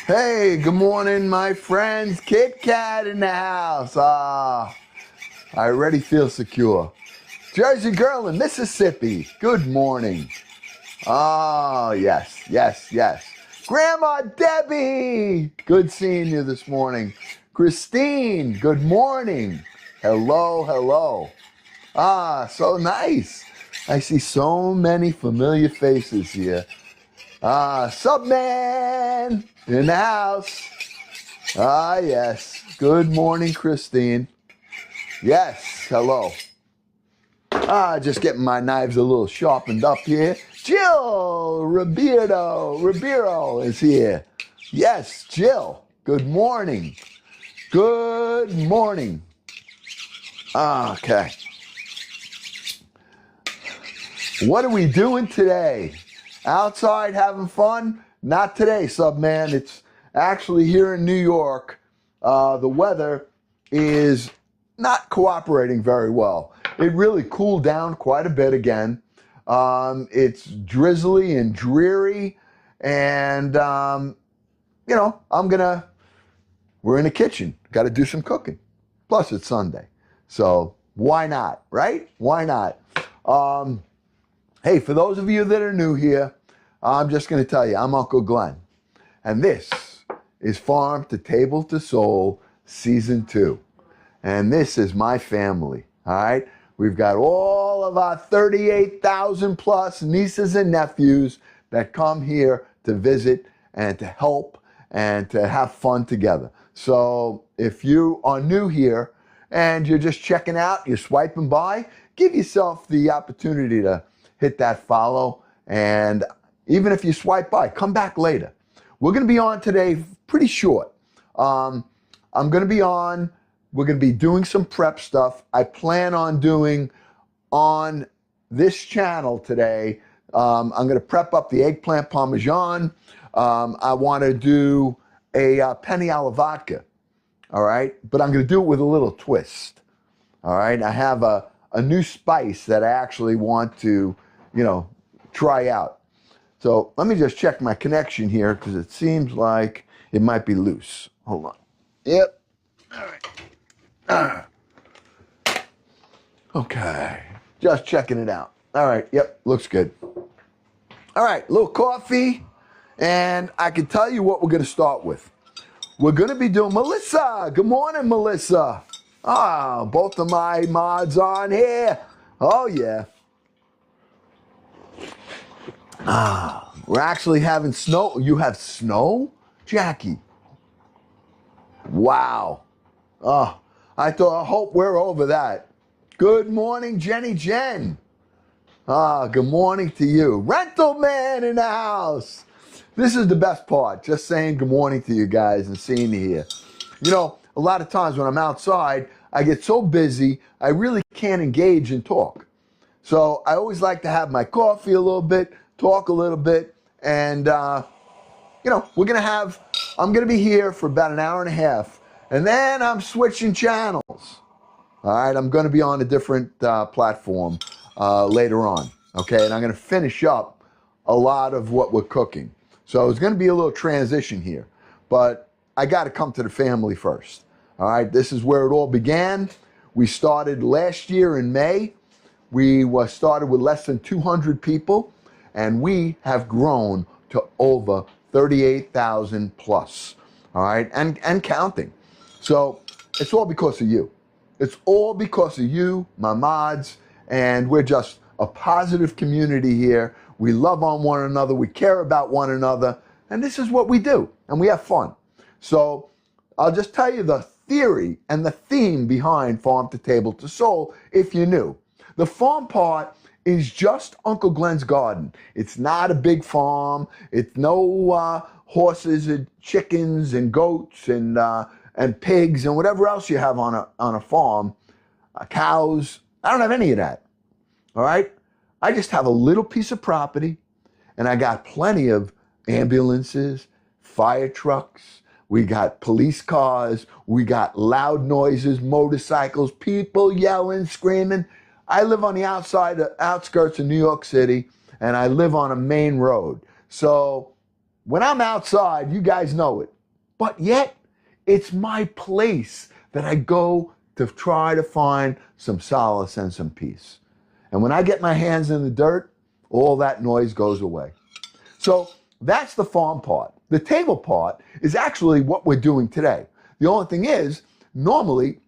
Hey, good morning, my friends. Kit Kat in the house. I already feel secure. Jersey girl in Mississippi. Good morning. Oh, yes, yes, yes. Grandma Debbie. Good seeing you this morning. Christine, good morning. Hello, hello. So nice. I see so many familiar faces here. Subman in the house. Yes. Good morning, Christine. Yes, hello. Just getting my knives a little sharpened up here. Jill Ribeiro is here. Yes, Jill. Good morning. Good morning. Okay. What are we doing today? Outside having fun? Not today, Subman. It's actually here in New York. The weather is not cooperating very well. It really cooled down quite a bit again. It's drizzly and dreary, and we're in the kitchen. Got to do some cooking. Plus, it's Sunday, so why not, right? Why not? Hey, for those of you that are new here, I'm just going to tell you, I'm Uncle Glenn, and this is Farm to Table to Soul Season 2. And this is my family, all right? We've got all of our 38,000 plus nieces and nephews that come here to visit and to help and to have fun together. So if you are new here and you're just checking out, you're swiping by, give yourself the opportunity to hit that follow. And even if you swipe by, come back later. We're going to be on today pretty short. We're going to be doing some prep stuff. I plan on doing on this channel today. I'm going to prep up the Eggplant Parmesan. I want to do a Penne alla vodka. All right. But I'm going to do it with a little twist. All right. I have a new spice that I actually want to, try out. So let me just check my connection here because it seems like it might be loose. Hold on. Yep. All right. Okay. Just checking it out. All right. Yep. Looks good. All right. Little coffee. And I can tell you what we're going to start with. We're going to be doing Melissa. Good morning, Melissa. Both of my mods on here. Oh, yeah. We're actually having snow. You have snow, Jackie? Wow. I hope we're over that. Good morning, Jenny Jen. Good morning to you. Rental man in the house. This is the best part, just saying good morning to you guys and seeing you here. A lot of times when I'm outside, I get so busy, I really can't engage and talk. So I always like to have my coffee a little bit, talk a little bit, and, I'm going to be here for about an hour and a half, and then I'm switching channels. All right, I'm going to be on a different platform later on, okay? And I'm going to finish up a lot of what we're cooking. So it's going to be a little transition here, but I got to come to the family first. All right, this is where it all began. We started last year in May. We started with less than 200 people, and we have grown to over 38,000 plus. All right, and counting. So it's all because of you. It's all because of you, my mods, and we're just a positive community here. We love on one another. We care about one another, and this is what we do, and we have fun. So I'll just tell you the theory and the theme behind Farm to Table to Soul if you're new. The farm part is just Uncle Glenn's garden. It's not a big farm. It's no horses and chickens and goats and pigs and whatever else you have on a farm, cows. I don't have any of that. All right? I just have a little piece of property, and I got plenty of ambulances, fire trucks. We got police cars. We got loud noises, motorcycles, people yelling, screaming. I live on the outskirts of New York City, and I live on a main road. So when I'm outside, you guys know it. But yet, it's my place that I go to try to find some solace and some peace. And when I get my hands in the dirt, all that noise goes away. So that's the farm part. The table part is actually what we're doing today. The only thing is, normally,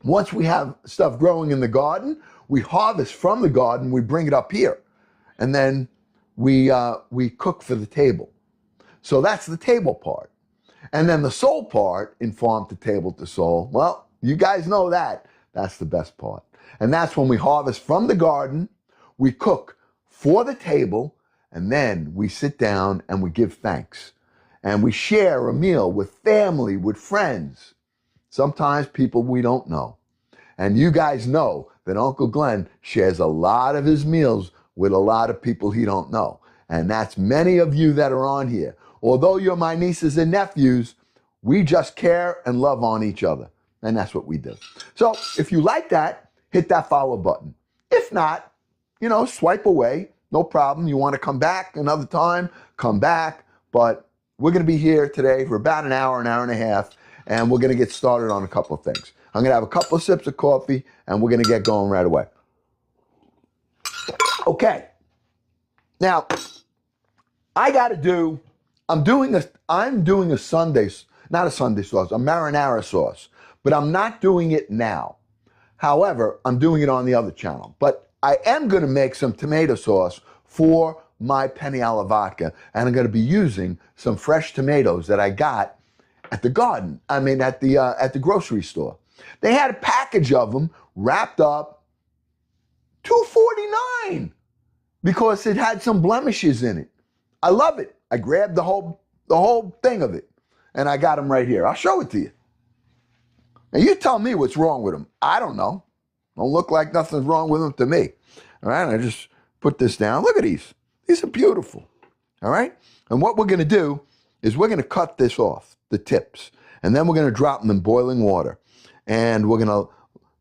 once we have stuff growing in the garden, we harvest from the garden, we bring it up here, and then we cook for the table. So that's the table part. And then the soul part in farm to table to soul, well, you guys know that. That's the best part. And that's when we harvest from the garden, we cook for the table, and then we sit down and we give thanks. And we share a meal with family, with friends, sometimes people we don't know. And you guys know that Uncle Glenn shares a lot of his meals with a lot of people he don't know. And that's many of you that are on here. Although you're my nieces and nephews, we just care and love on each other. And that's what we do. So if you like that, hit that follow button. If not, swipe away. No problem. You want to come back another time, come back. But we're going to be here today for about an hour and a half, and we're going to get started on a couple of things. I'm going to have a couple of sips of coffee, and we're going to get going right away. Okay. Now, I'm doing a Sunday, not a Sunday sauce, a marinara sauce, but I'm not doing it now. However, I'm doing it on the other channel. But I am going to make some tomato sauce for my Penne alla vodka, and I'm going to be using some fresh tomatoes that I got at the garden. I mean, at the grocery store. They had a package of them wrapped up, $2.49, because it had some blemishes in it. I love it. I grabbed the whole thing of it, and I got them right here. I'll show it to you. Now you tell me what's wrong with them. I don't know. Don't look like nothing's wrong with them to me. All right, I just put this down. Look at these. These are beautiful. All right, and what we're going to do is we're going to cut this off, the tips, and then we're going to drop them in boiling water, and we're going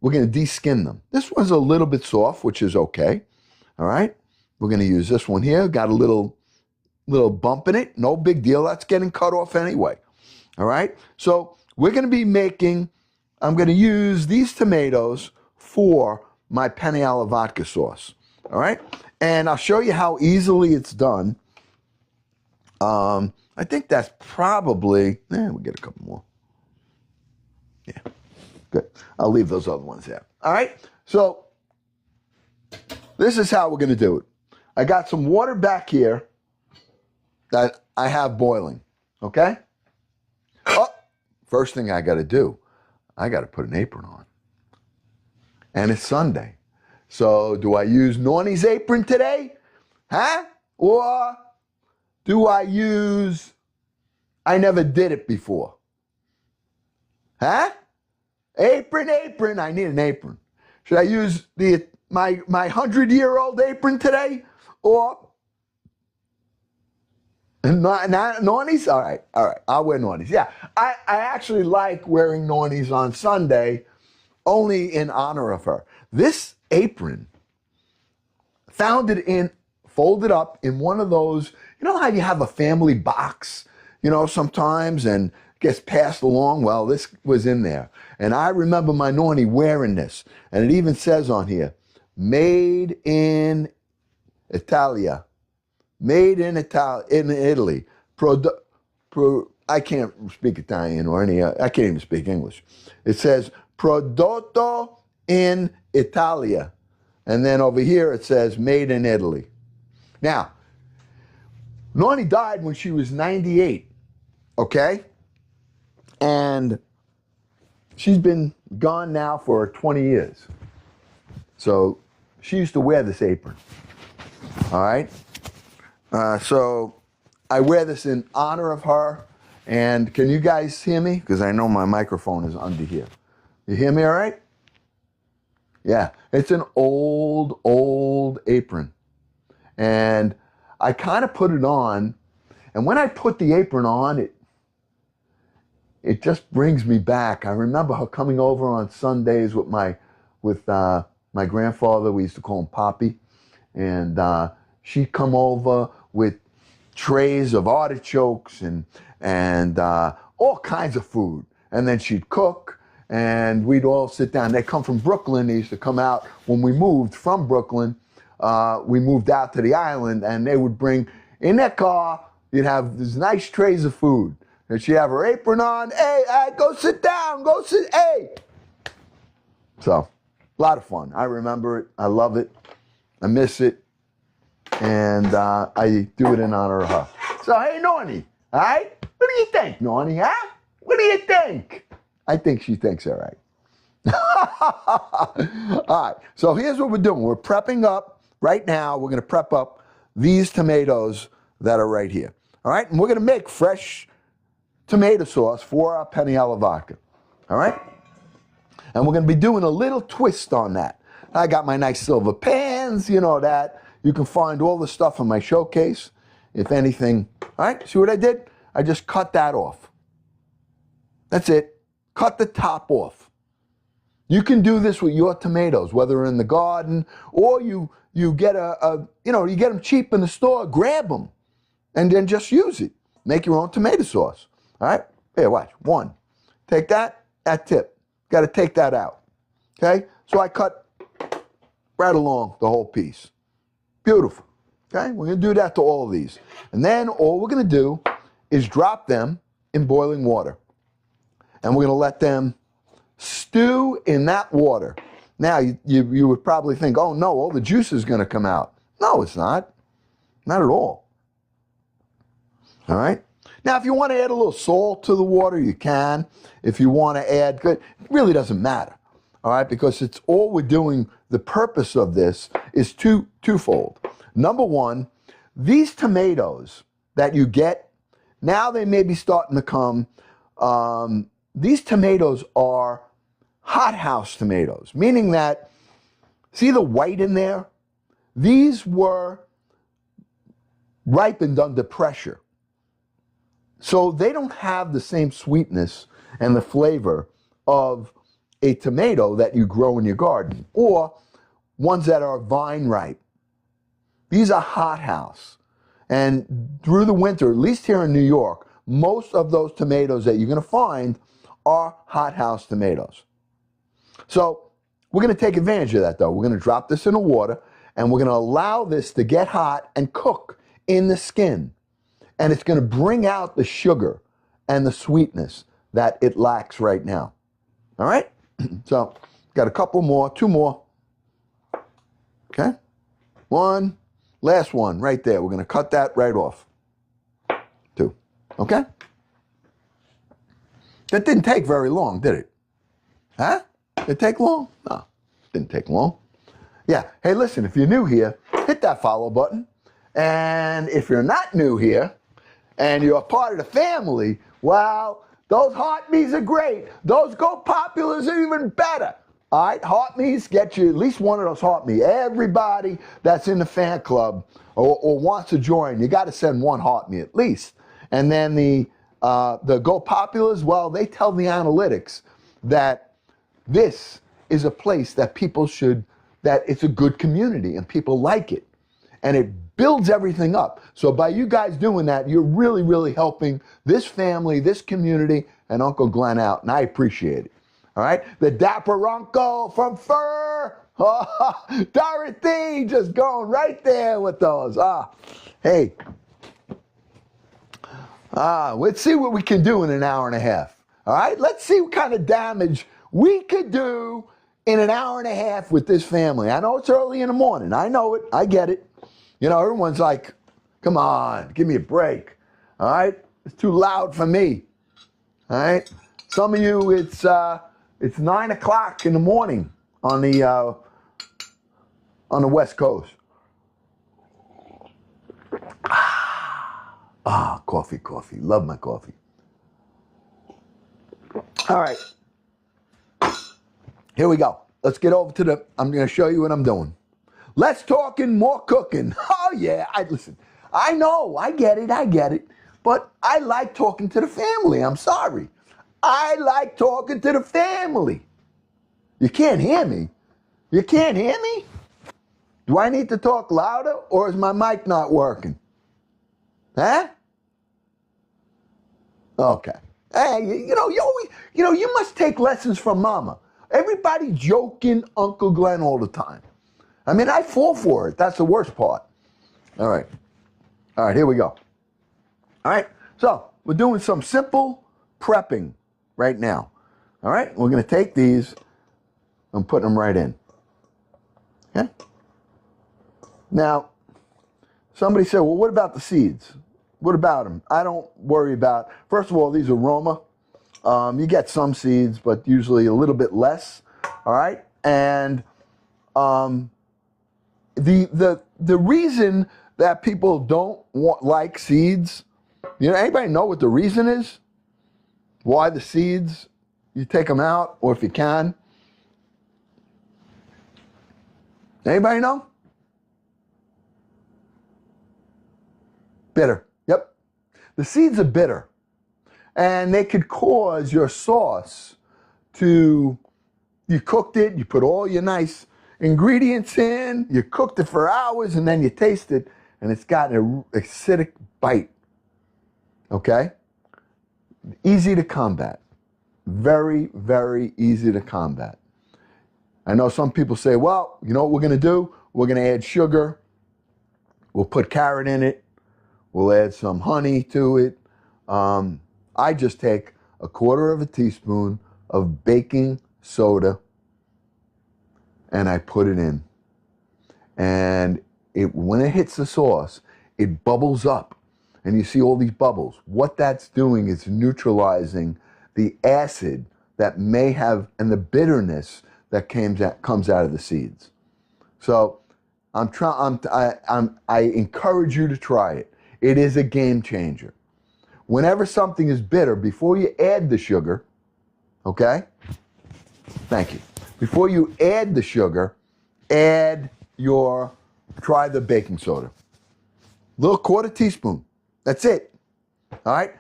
to de-skin them. This one's a little bit soft, which is okay. All right, we're going to use this one here. Got a little bump in it. No big deal. That's getting cut off anyway. All right, so we're going to be I'm going to use these tomatoes for my Penne alla vodka sauce. All right, and I'll show you how easily it's done. I think that's probably, we'll get a couple more. Yeah, good. I'll leave those other ones there. All right, so this is how we're going to do it. I got some water back here that I have boiling, okay? Oh, first thing I got to do, I got to put an apron on. And it's Sunday. So do I use Nornie's apron today? Huh? Or do I I never did it before? Huh? Apron. I need an apron. Should I use my 100-year-old apron today? Or not Nornie's? All right. I'll wear Nornie's. Yeah, I actually like wearing Nornie's on Sunday, only in honor of her. This apron, folded up in one of those, you know how you have a family box, sometimes, and gets passed along? Well, this was in there. And I remember my Nornie wearing this. And it even says on here, made in Italia. Made in Italy. I can't speak Italian or I can't even speak English. It says prodotto in Italia. And then over here it says made in Italy. Now, Nornie died when she was 98, okay? And she's been gone now for 20 years. So she used to wear this apron, all right? So I wear this in honor of her. And can you guys hear me? Because I know my microphone is under here. You hear me all right? Yeah, it's an old apron. And I kind of put it on. And when I put the apron on, it just brings me back. I remember her coming over on Sundays with my grandfather. We used to call him Poppy. And she'd come over with trays of artichokes and all kinds of food. And then she'd cook, and we'd all sit down. They come from Brooklyn. They used to come out when we moved from Brooklyn. We moved out to the island, and they would bring in their car. You'd have these nice trays of food, and she'd have her apron on. Hey, go sit down. Go sit. Hey. So, a lot of fun. I remember it. I love it. I miss it. And I do it in honor of her. So, hey, Nornie, all right? What do you think, Nornie, huh? What do you think? I think she thinks all right. All right, so here's what we're doing. We're prepping up right now. We're going to prep up these tomatoes that are right here. All right, and we're going to make fresh tomato sauce for our penne alla vodka. All right? And we're going to be doing a little twist on that. I got my nice silver pans, you know that. You can find all the stuff in my showcase, if anything. All right, see what I did? I just cut that off. That's it. Cut the top off. You can do this with your tomatoes, whether in the garden or you get you get them cheap in the store, grab them, and then just use it. Make your own tomato sauce. All right? Here, watch. One. Take that tip. Got to take that out. Okay? So I cut right along the whole piece. Beautiful. Okay? We're going to do that to all of these. And then all we're going to do is drop them in boiling water. And we're going to let them stew in that water. Now, you would probably think, oh no, all the juice is going to come out. No, it's not. Not at all. All right? Now, if you want to add a little salt to the water, you can. If you want to add, it really doesn't matter. All right? Because it's all we're doing, the purpose of this is twofold. Number one, these tomatoes that you get, now they may be starting to come, these tomatoes are hothouse tomatoes, meaning that, see the white in there? These were ripened under pressure. So they don't have the same sweetness and the flavor of a tomato that you grow in your garden or ones that are vine ripe. These are hothouse. And through the winter, at least here in New York, most of those tomatoes that you're going to find are hothouse tomatoes. So we're going to take advantage of that, though. We're going to drop this in the water, and we're going to allow this to get hot and cook in the skin. And it's going to bring out the sugar and the sweetness that it lacks right now. All right? So got a couple more, two more. Okay? One, last one right there. We're going to cut that right off. Two. Okay? That didn't take very long, did it? Huh? Did it take long? No, didn't take long. Yeah. Hey, listen, if you're new here, hit that follow button. And if you're not new here and you're a part of the family, well, those heart meats are great. Those Go Populars are even better. All right, heart meats, get you at least one of those heart meats. Everybody that's in the fan club or wants to join, you got to send one heart meat at least. And then the Go Populars, well, they tell the analytics that this is a place that people should, that it's a good community and people like it. And it builds everything up. So by you guys doing that, you're really, really helping this family, this community, and Uncle Glenn out. And I appreciate it. All right? The Dapper Uncle from Fur. Oh, Dorothy just going right there with those. Hey. Let's see what we can do in an hour and a half. All right? Let's see what kind of damage we could do in an hour and a half with this family. I know it's early in the morning. I know it. I get it. You know, everyone's like, come on, give me a break. All right? It's too loud for me. All right? Some of you, it's 9 o'clock in the morning on the West Coast. Coffee. Love my coffee. All right. Here we go. Let's get over to I'm going to show you what I'm doing. Less talking, more cooking. Oh, yeah. Listen, I know. I get it. But I like talking to the family. I'm sorry. I like talking to the family. You can't hear me. You can't hear me? Do I need to talk louder or is my mic not working? Huh? Okay. Hey, you must take lessons from Mama. Everybody joking Uncle Glenn all the time. I mean, I fall for it. That's the worst part. All right. All right, here we go. All right. So we're doing some simple prepping right now. All right. We're going to take these and put them right in. Okay. Now, somebody said, well, what about the seeds? What about them? I don't worry about. First of all, these are Roma. You get some seeds, but usually a little bit less. All right. And the reason that people don't like seeds, anybody know what the reason is? Why the seeds? You take them out, or if you can. Anybody know? Bitter. Yep. The seeds are bitter. And they could cause your sauce you cooked it, you put all your nice ingredients in, you cooked it for hours, and then you taste it, and it's got an acidic bite. Okay? Easy to combat. Very, very easy to combat. I know some people say, well, you know what we're going to do? We're going to add sugar. We'll put carrot in it. We'll add some honey to it. I just take a quarter of a teaspoon of baking soda and I put it in. And when it hits the sauce, it bubbles up. And you see all these bubbles. What that's doing is neutralizing the acid that may have and the bitterness that comes out of the seeds. So I encourage you to try it. It is a game changer. Whenever something is bitter, before you add the sugar, okay? Thank you. Before you add the sugar, try the baking soda. Little quarter teaspoon. That's it. All right?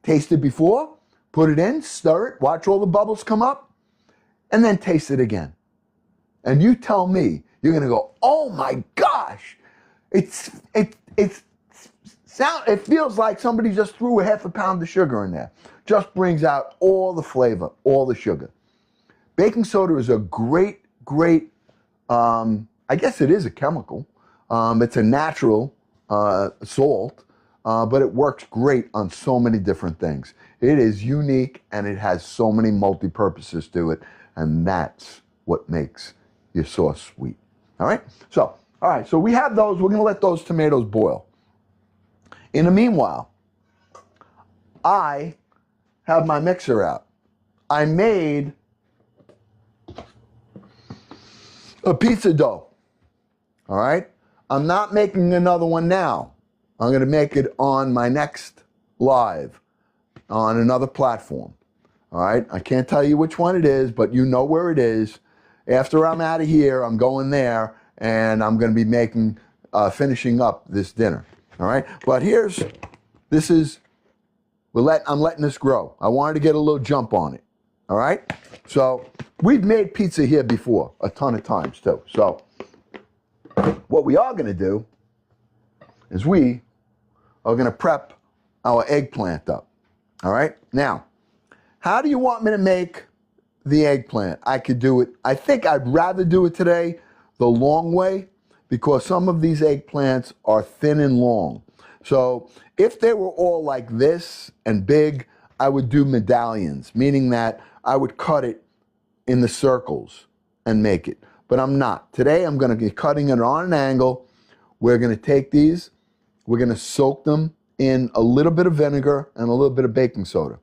Taste it before, put it in, stir it, watch all the bubbles come up, and then taste it again. And you tell me, you're going to go, oh my gosh, it feels like somebody just threw a half a pound of sugar in there. Just brings out all the flavor, all the sugar. Baking soda is a great, I guess it is a chemical. It's a natural salt, but it works great on so many different things. It is unique and it has so many multi-purposes to it, and that's what makes your sauce sweet. All right? So we have those. We're going to let those tomatoes boil. In the meanwhile, I have my mixer out. I made a pizza dough. All right? I'm not making another one now. I'm going to make it on my next live on another platform. All right? I can't tell you which one it is, but you know where it is. After I'm out of here, I'm going there, and I'm going to be finishing up this dinner. All right? But I'm letting this grow. I wanted to get a little jump on it. All right? So we've made pizza here before a ton of times too. So what we are going to do is we are going to prep our eggplant up. All right? Now, how do you want me to make the eggplant? I could do it. I think I'd rather do it today the long way because some of these eggplants are thin and long. So if they were all like this and big, I would do medallions, meaning that I would cut it in the circles and make it. But I'm not. Today I'm going to be cutting it on an angle. We're going to take these. We're going to soak them in a little bit of vinegar and a little bit of baking soda.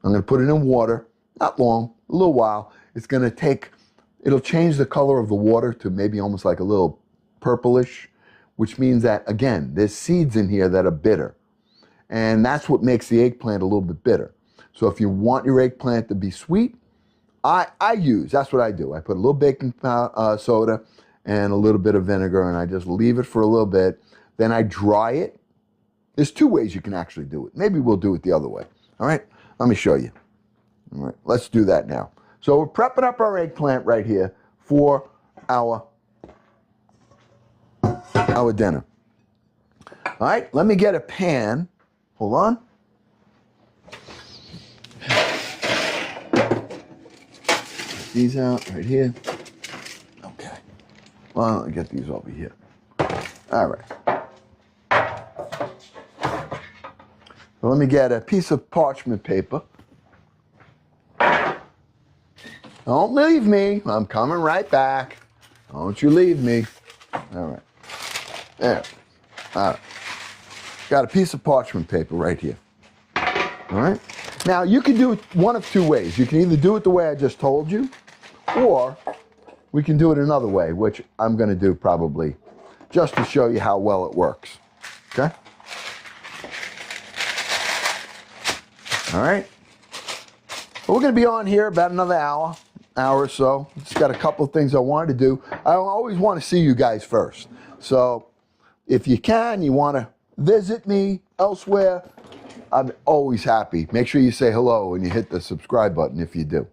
I'm going to put it in water. Not long, a little while. It'll change the color of the water to maybe almost like a little purplish, which means that, again, there's seeds in here that are bitter. And that's what makes the eggplant a little bit bitter. So if you want your eggplant to be sweet, that's what I do. I put a little baking soda and a little bit of vinegar, and I just leave it for a little bit. Then I dry it. There's two ways you can actually do it. Maybe we'll do it the other way. All right? Let me show you. All right, let's do that now. So we're prepping up our eggplant right here for our dinner. All right, let me get a pan. Hold on. Get these out right here. Okay. Well, I'll get these over here. All right. So let me get a piece of parchment paper. Don't leave me. I'm coming right back. Don't you leave me. All right. There. All right. Got a piece of parchment paper right here. All right. Now, you can do it one of two ways. You can either do it the way I just told you, or we can do it another way, which I'm going to do probably just to show you how well it works. Okay? All right. Well, we're going to be on here about another hour or so. Just got a couple of things I wanted to do. I always want to see you guys first. So if you can, you want to visit me elsewhere, I'm always happy. Make sure you say hello and you hit the subscribe button if you do.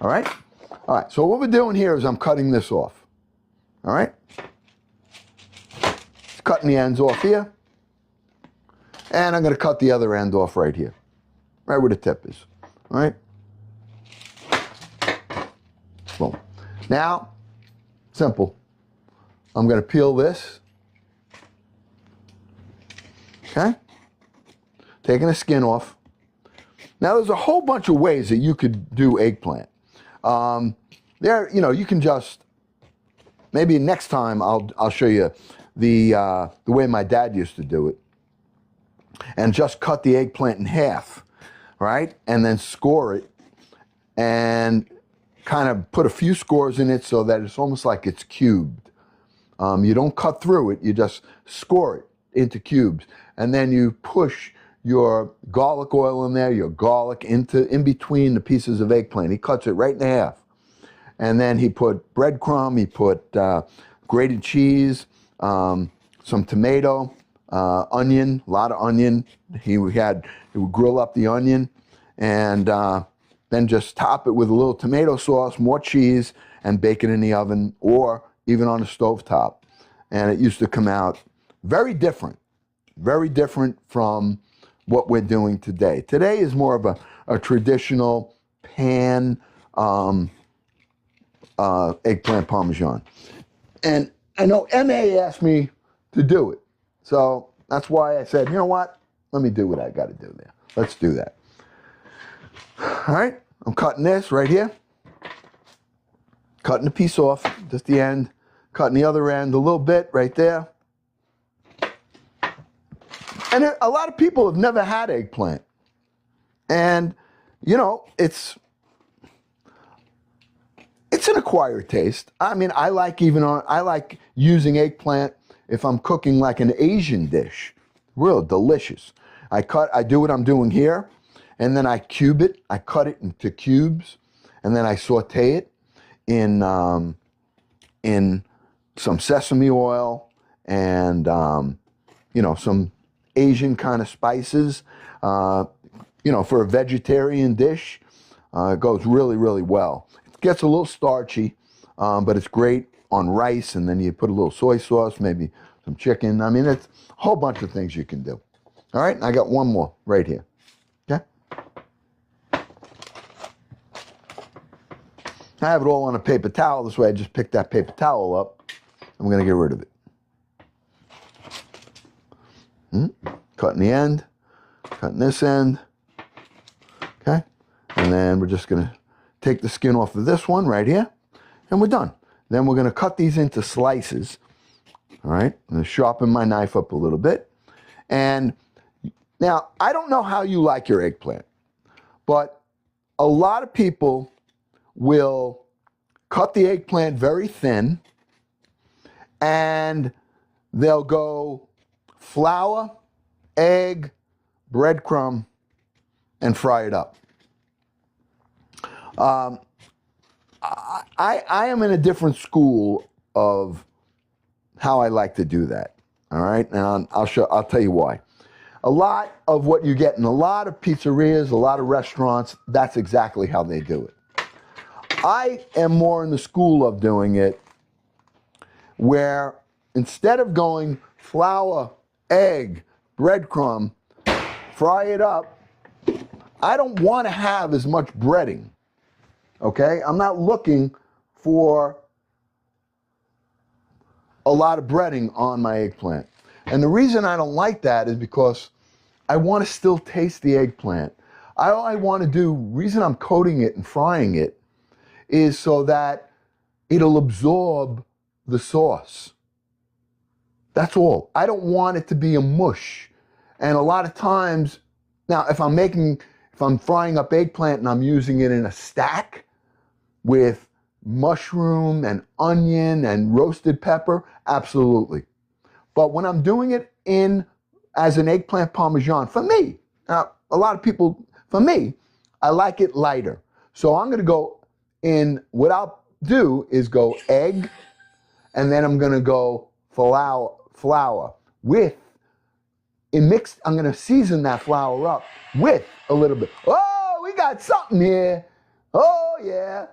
All right? All right, so what we're doing here is I'm cutting this off. All right? Just cutting the ends off here. And I'm going to cut the other end off right here. Right where the tip is. All right? Boom. Now, simple. I'm going to peel this. Okay? Taking the skin off. Now, there's a whole bunch of ways that you could do eggplant. You can just, maybe next time I'll show you the way my dad used to do it. And just cut the eggplant in half, right? And then score it and kind of put a few scores in it so that it's almost like it's cubed. You don't cut through it, you just score it into cubes. And then you push your garlic oil in there, your garlic in between the pieces of eggplant. He cuts it right in half. And then he put breadcrumb, he put grated cheese, some tomato, onion, a lot of onion. He would grill up the onion and then just top it with a little tomato sauce, more cheese, and bake it in the oven or even on the stovetop. And it used to come out very different from what we're doing today. Today is more of a traditional pan eggplant parmesan. And I know MA asked me to do it. So that's why I said, you know what? Let me do what I got to do there. Let's do that. All right. I'm cutting this right here. Cutting the piece off, just the end. Cutting the other end a little bit right there. And a lot of people have never had eggplant. And, you know, it's an acquired taste. I mean, I like using eggplant if I'm cooking like an Asian dish. Real delicious. I do what I'm doing here, and then I cube it. I cut it into cubes, and then I saute it in some sesame oil and, some Asian kind of spices. For a vegetarian dish, it goes really, really well. It gets a little starchy, but it's great on rice, and then you put a little soy sauce, maybe some chicken. I mean, it's a whole bunch of things you can do. All right, and I got one more right here. Okay? I have it all on a paper towel. This way I just pick that paper towel up. I'm going to get rid of it. Cutting the end, cutting this end. Okay? And then we're just going to take the skin off of this one right here, and we're done. Then we're going to cut these into slices. All right? I'm going to sharpen my knife up a little bit. And now, I don't know how you like your eggplant, but a lot of people will cut the eggplant very thin, and they'll go flour, egg, breadcrumb, and fry it up. I am in a different school of how I like to do that. All right, and I'll tell you why. A lot of what you get in a lot of pizzerias, a lot of restaurants, that's exactly how they do it. I am more in the school of doing it where instead of going flour, egg, breadcrumb, fry it up. I don't want to have as much breading, okay? I'm not looking for a lot of breading on my eggplant. And the reason I don't like that is because I want to still taste the eggplant. All I want to do, reason I'm coating it and frying it, is so that it'll absorb the sauce. That's all. I don't want it to be a mush. And a lot of times, now if I'm frying up eggplant and I'm using it in a stack with mushroom and onion and roasted pepper, absolutely. But when I'm doing it as an eggplant parmesan, for me, now a lot of people, for me, I like it lighter. So I'm gonna go in, what I'll do is go egg, and then I'm gonna go flour with, I'm gonna season that flour up with a little bit. Oh, we got something here. Oh yeah,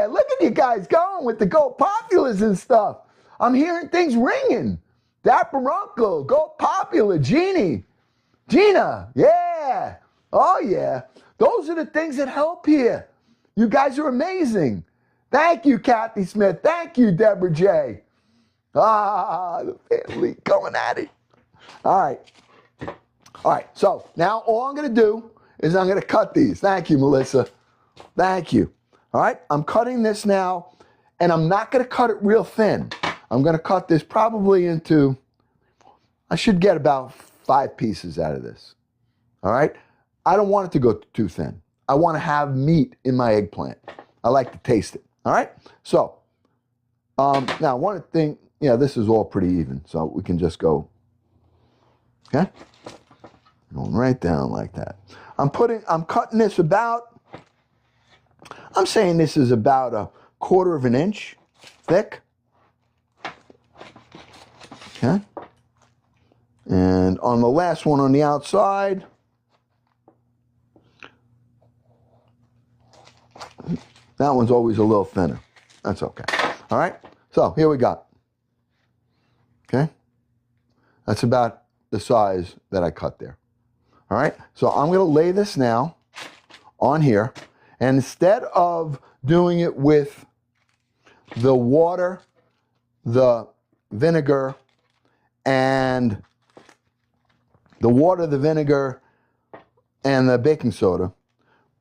look at you guys going with the Go Populars and stuff. I'm hearing things ringing. Dapper Uncle, Go Popular, Gina, yeah. Oh yeah, those are the things that help here. You guys are amazing. Thank you, Kathy Smith. Thank you, Deborah J. The family going at it. All right, so now all I'm gonna do is I'm gonna cut these. Thank you, Melissa. Thank you. All right, I'm cutting this now, and I'm not gonna cut it real thin. I'm gonna cut this probably into, I should get about 5 pieces out of this. All right, I don't want it to go too thin. I want to have meat in my eggplant. I like to taste it. All right, so now one thing, this is all pretty even, so we can just go, okay? Going right down like that. I'm cutting this about, I'm saying this is about 1/4 of an inch thick. Okay. And on the last one on the outside, that one's always a little thinner. That's okay. All right. So here we go. Okay. That's about the size that I cut there. All right. So I'm going to lay this now on here. And instead of doing it with the water, the vinegar, and the baking soda,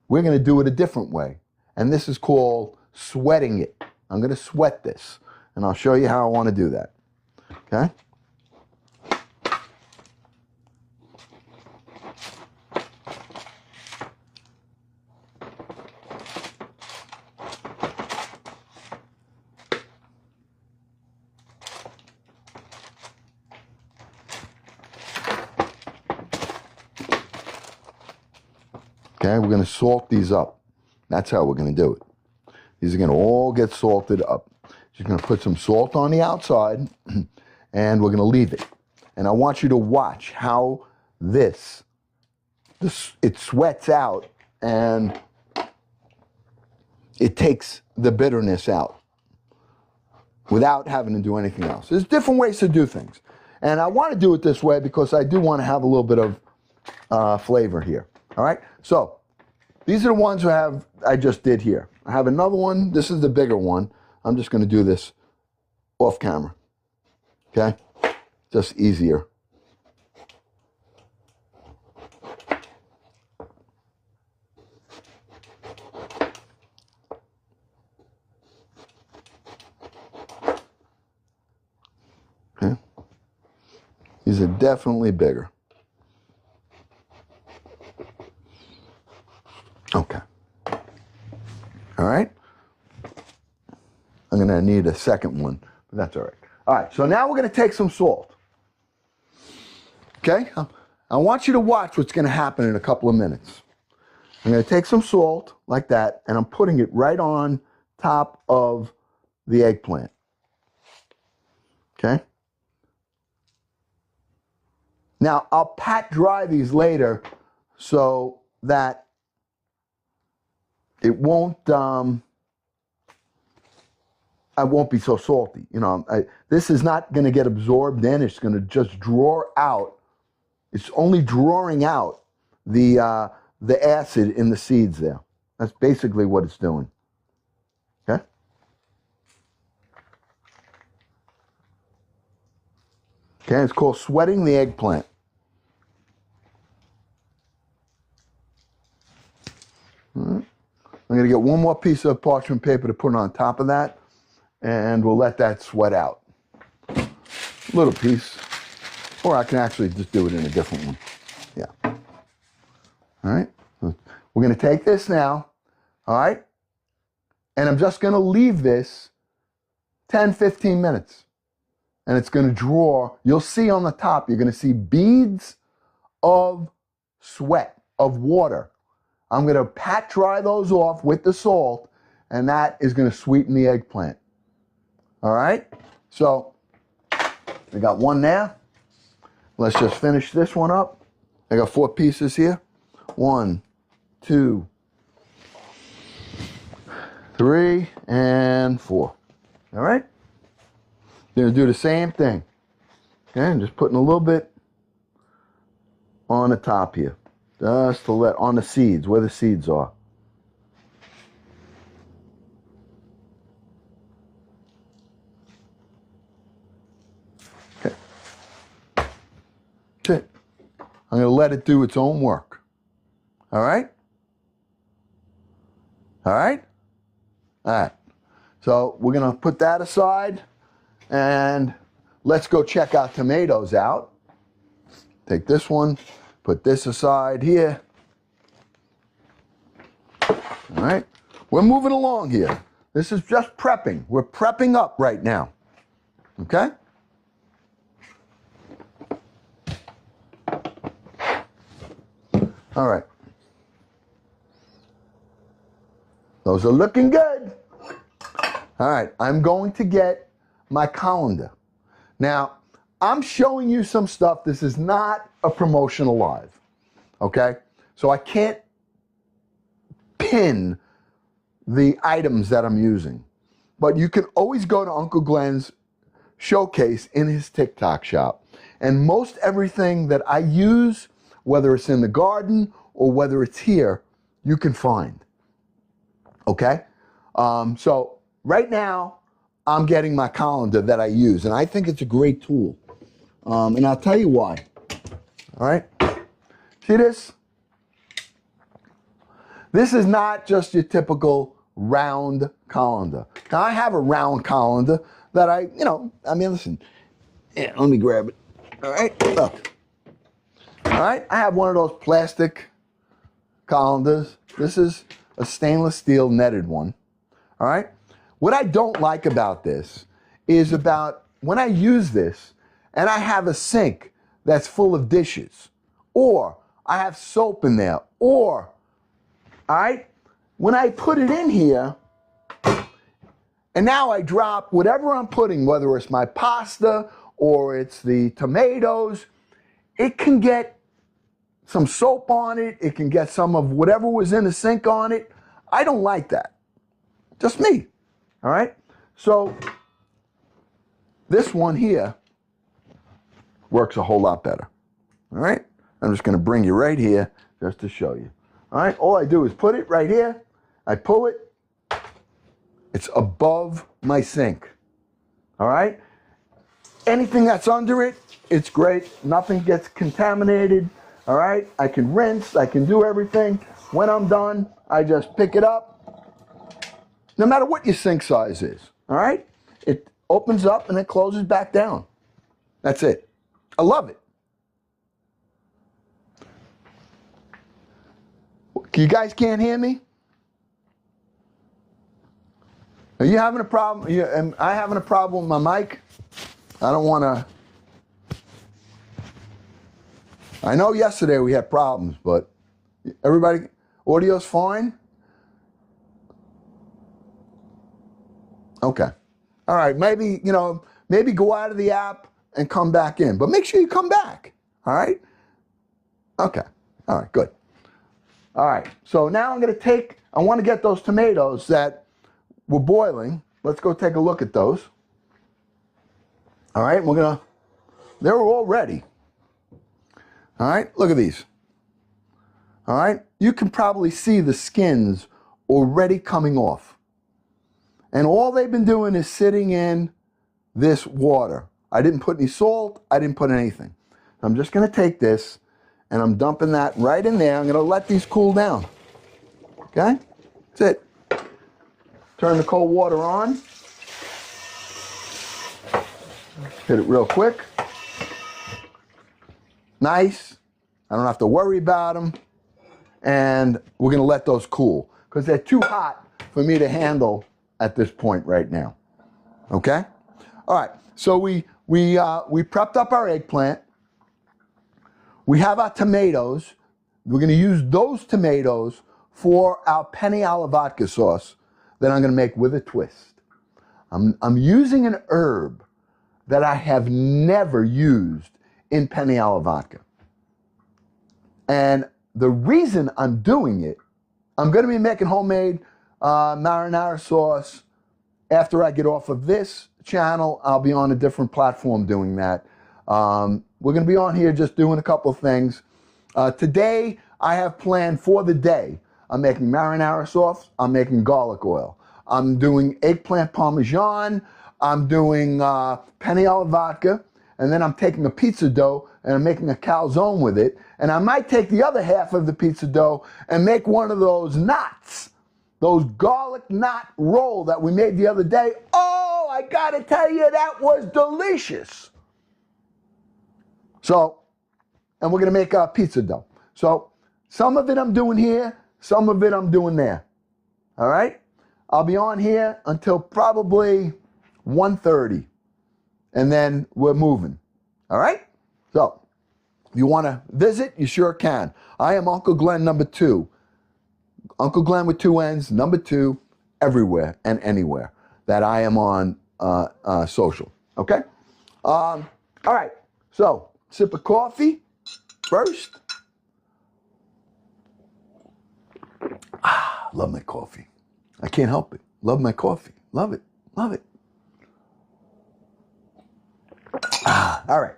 we're going to do it a different way. And this is called sweating it. I'm going to sweat this, and I'll show you how I want to do that. Okay? Okay, we're going to salt these up. That's how we're going to do it. These are going to all get salted up. Just going to put some salt on the outside, and we're going to leave it. And I want you to watch how it sweats out, and it takes the bitterness out without having to do anything else. There's different ways to do things. And I want to do it this way because I do want to have a little bit of flavor here. All right, so these are the ones I just did here. I have another one. This is the bigger one. I'm just going to do this off camera. Okay, just easier. Okay, these are definitely bigger. Okay. All right. I'm going to need a second one, but that's all right. All right, so now we're going to take some salt. Okay? I want you to watch what's going to happen in a couple of minutes. I'm going to take some salt like that, and I'm putting it right on top of the eggplant. Okay? Now, I'll pat dry these later so that it won't, I won't be so salty. You know, this is not going to get absorbed in. It's going to just draw out. It's only drawing out the acid in the seeds there. That's basically what it's doing. Okay? Okay, it's called sweating the eggplant. All right. I'm going to get one more piece of parchment paper to put on top of that, and we'll let that sweat out. A little piece. Or I can actually just do it in a different one. Yeah. All right. We're going to take this now. All right. And I'm just going to leave this 10, 15 minutes. And it's going to draw. You'll see on the top, you're going to see beads of sweat, of water. I'm going to pat dry those off with the salt, and that is going to sweeten the eggplant. All right? So, I got one there. Let's just finish this one up. I got 4 pieces here. 1, 2, 3, and 4. All right? You're going to do the same thing. Okay, I'm just putting a little bit on the top here. Just to let on the seeds, where the seeds are. Okay. That's it. I'm going to let it do its own work. All right? All right? All right. So we're going to put that aside, and let's go check our tomatoes out. Take this one. Put this aside here. All right. We're moving along here. This is just prepping. We're prepping up right now. Okay? All right. Those are looking good. All right. I'm going to get my colander. Now, I'm showing you some stuff. This is not a promotional live, okay? So I can't pin the items that I'm using. But you can always go to Uncle Glenn's showcase in his TikTok shop. And most everything that I use, whether it's in the garden or whether it's here, you can find, okay? So right now, I'm getting my colander that I use, and I think it's a great tool. And I'll tell you why. All right? See this? This is not just your typical round colander. Now, I have a round colander that listen. Yeah, let me grab it. All right? Look. All right? I have one of those plastic colanders. This is a stainless steel netted one. All right? What I don't like about this is about when I use this, and I have a sink that's full of dishes, or I have soap in there, or, all right, when I put it in here, and now I drop whatever I'm putting, whether it's my pasta or it's the tomatoes, it can get some soap on it, it can get some of whatever was in the sink on it. I don't like that. Just me, all right? So this one here works a whole lot better. All right? I'm just going to bring you right here just to show you. All right? All I do is put it right here. I pull it. It's above my sink. All right? Anything that's under it, it's great. Nothing gets contaminated. All right? I can rinse. I can do everything. When I'm done, I just pick it up. No matter what your sink size is. All right? It opens up and it closes back down. That's it. I love it. You guys can't hear me? Are you having a problem? Am I having a problem with my mic? I don't want to. I know yesterday we had problems, but everybody, audio's fine? Okay. All right. Maybe go out of the app and come back in. But make sure you come back. All right? Okay. All right, good. All right. So now I want to get those tomatoes that were boiling, let's go take a look at those. All right, they're all ready. All right, look at these. All right, you can probably see the skins already coming off. And all they've been doing is sitting in this water. I didn't put any salt, I didn't put anything. I'm just gonna take this and I'm dumping that right in there. I'm gonna let these cool down. Okay, that's it. Turn the cold water on. Hit it real quick. Nice. I don't have to worry about them. And we're going to let those cool because they're too hot for me to handle at this point right now. Okay? All right. So we prepped up our eggplant. We have our tomatoes. We're going to use those tomatoes for our penne alla vodka sauce that I'm going to make with a twist. I'm using an herb that I have never used in penne alla vodka. And the reason I'm doing it, I'm going to be making homemade marinara sauce. After I get off of this channel, I'll be on a different platform doing that. We're going to be on here just doing a couple of things. Today, I have planned for the day. I'm making marinara sauce. I'm making garlic oil. I'm doing eggplant parmesan. I'm doing penne alla vodka, and then I'm taking a pizza dough and I'm making a calzone with it. And I might take the other half of the pizza dough and make one of those knots, those garlic knot roll that we made the other day. Oh, I gotta tell you, that was delicious. So, and we're gonna make a pizza dough. So, some of it I'm doing here, some of it I'm doing there. All right? I'll be on here until probably 1:30, and then we're moving. All right? So, if you want to visit, you sure can. I am Uncle Glenn #2. Uncle Glenn with 2 N's, #2, everywhere and anywhere that I am on social. Okay? All right. So, sip of coffee first. Love my coffee. I can't help it. Love my coffee. Love it. Love it. All right.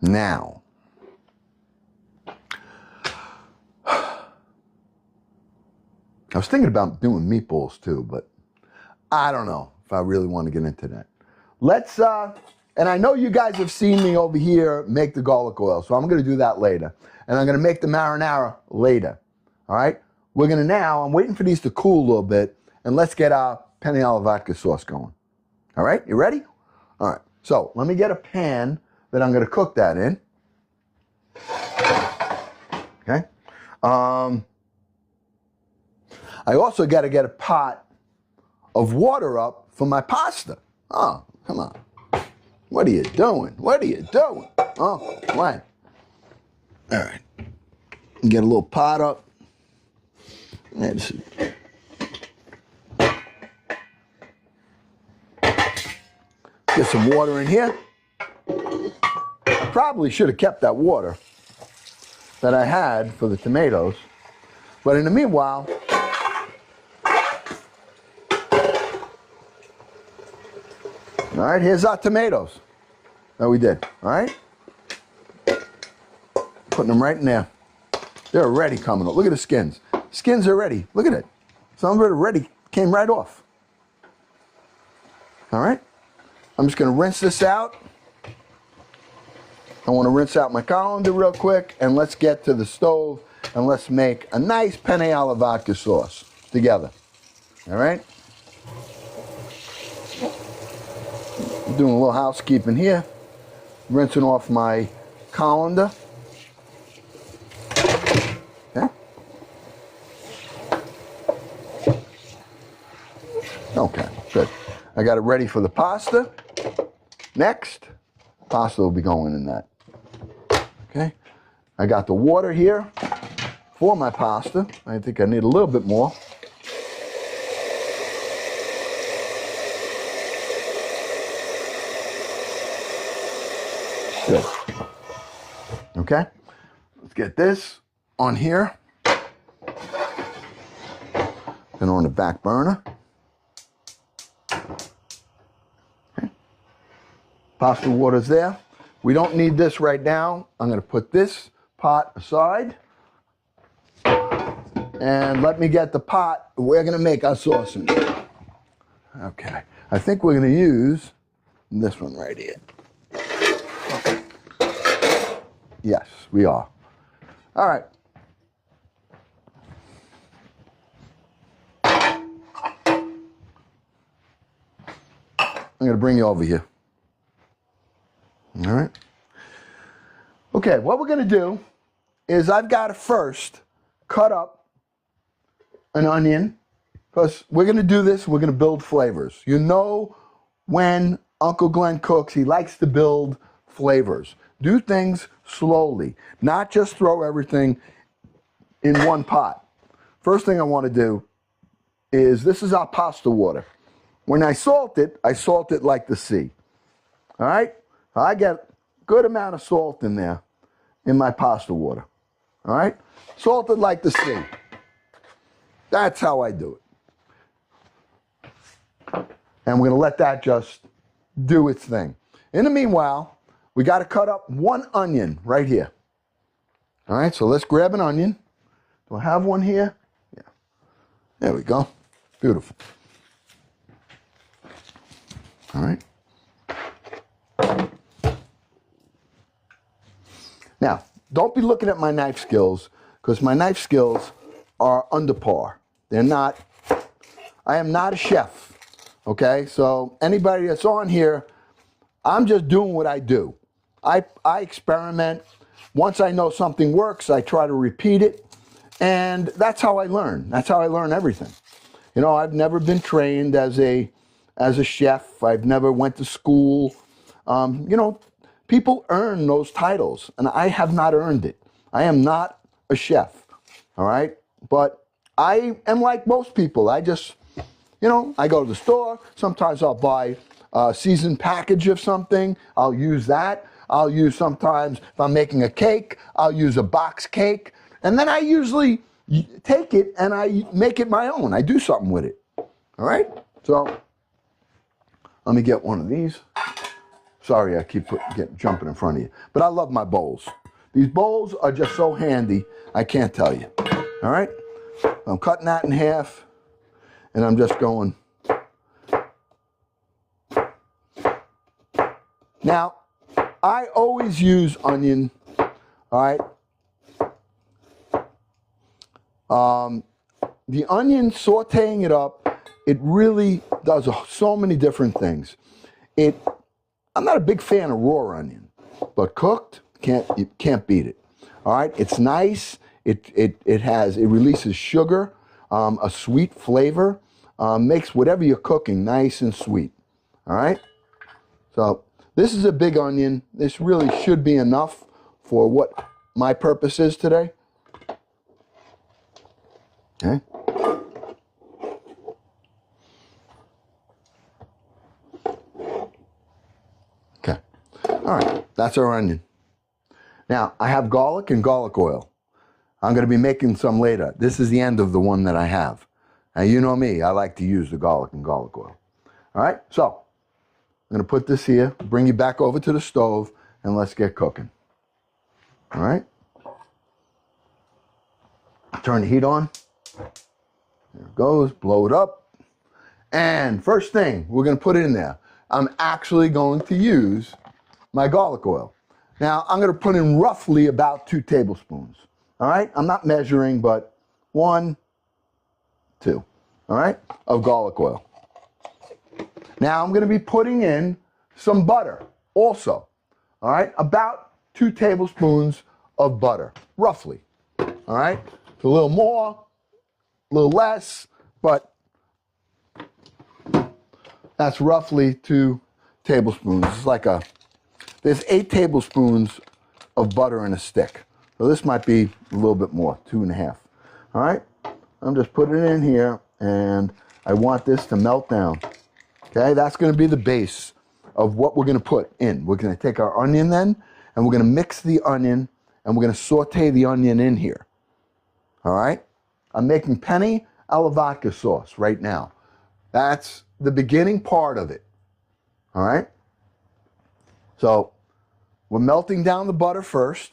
Now, I was thinking about doing meatballs too, but I don't know if I really want to get into that. Let's, and I know you guys have seen me over here make the garlic oil, so I'm going to do that later. And I'm going to make the marinara later. All right? We're going to now, I'm waiting for these to cool a little bit, and let's get our penne alla vodka sauce going. All right? You ready? All right. So let me get a pan that I'm going to cook that in. Okay? I also got to get a pot of water up for my pasta. Oh, come on. What are you doing? What are you doing? Oh, what? All right. Get a little pot up. Let's see. Get some water in here. Probably should have kept that water that I had for the tomatoes. But in the meanwhile, all right, here's our tomatoes that we did, all right? Putting them right in there. They're already coming up. Look at the skins. Skins are ready. Look at it. Some of it already came right off. All right? I'm just going to rinse this out. I want to rinse out my colander real quick, and let's get to the stove, and let's make a nice penne alla vodka sauce together. All right? I'm doing a little housekeeping here. Rinsing off my colander. Okay. Okay, good. I got it ready for the pasta. Next, pasta will be going in that. Okay. I got the water here for my pasta. I think I need a little bit more. Good. Okay. Let's get this on here. And on the back burner. Okay. Pasta water's there. We don't need this right now. I'm going to put this pot aside. And let me get the pot we're going to make our sauce in. Okay. I think we're going to use this one right here. Okay. Yes, we are. All right. I'm going to bring you over here. All right. Okay, what we're going to do is I've got to first cut up an onion, because we're going to do this, we're going to build flavors. You know, when Uncle Glenn cooks, he likes to build flavors. Do things slowly, not just throw everything in one pot. First thing I want to do is, this is our pasta water. When I salt it like the sea. All right? I get a good amount of salt in there in my pasta water. All right? Salted like the sea. That's how I do it. And we're going to let that just do its thing. In the meanwhile, we got to cut up one onion right here. All right? So let's grab an onion. Do I have one here? Yeah. There we go. Beautiful. All right. Now, don't be looking at my knife skills, because my knife skills are under par. They're not, I am not a chef, okay? So anybody that's on here, I'm just doing what I do. I experiment. Once I know something works, I try to repeat it, and that's how I learn. That's how I learn everything. You know, I've never been trained as a chef. I've never went to school. You know, people earn those titles, and I have not earned it. I am not a chef, all right? But I am like most people. I just, you know, I go to the store. Sometimes I'll buy a seasoned package of something. I'll use that. I'll use sometimes, if I'm making a cake, I'll use a box cake. And then I usually take it and I make it my own. I do something with it, all right? So let me get one of these. Sorry, I keep jumping in front of you. But I love my bowls. These bowls are just so handy, I can't tell you. All right? I'm cutting that in half, and I'm just going. Now, I always use onion, all right? The onion, sauteing it up, it really does so many different things. I'm not a big fan of raw onion, but cooked, you can't beat it. All right, it's nice. It releases sugar, a sweet flavor, makes whatever you're cooking nice and sweet. All right, so this is a big onion. This really should be enough for what my purpose is today. Okay. All right, that's our onion. Now, I have garlic and garlic oil. I'm going to be making some later. This is the end of the one that I have. Now, you know me, I like to use the garlic and garlic oil. All right, so I'm going to put this here, bring you back over to the stove, and let's get cooking. All right. Turn the heat on. There it goes, blow it up. And first thing, we're going to put it in there. I'm actually going to use my garlic oil. Now, I'm going to put in roughly about 2 tablespoons. All right? I'm not measuring, but 1, 2, all right, of garlic oil. Now, I'm going to be putting in some butter also. All right? About 2 tablespoons of butter, roughly. All right? It's a little more, a little less, but that's roughly 2 tablespoons. It's like there's 8 tablespoons of butter in a stick. So this might be a little bit more, 2.5. All right? I'm just putting it in here, and I want this to melt down. Okay? That's going to be the base of what we're going to put in. We're going to take our onion then, and we're going to mix the onion, and we're going to saute the onion in here. all right? I'm making penne alla vodka sauce right now. That's the beginning part of it, all right? So we're melting down the butter first.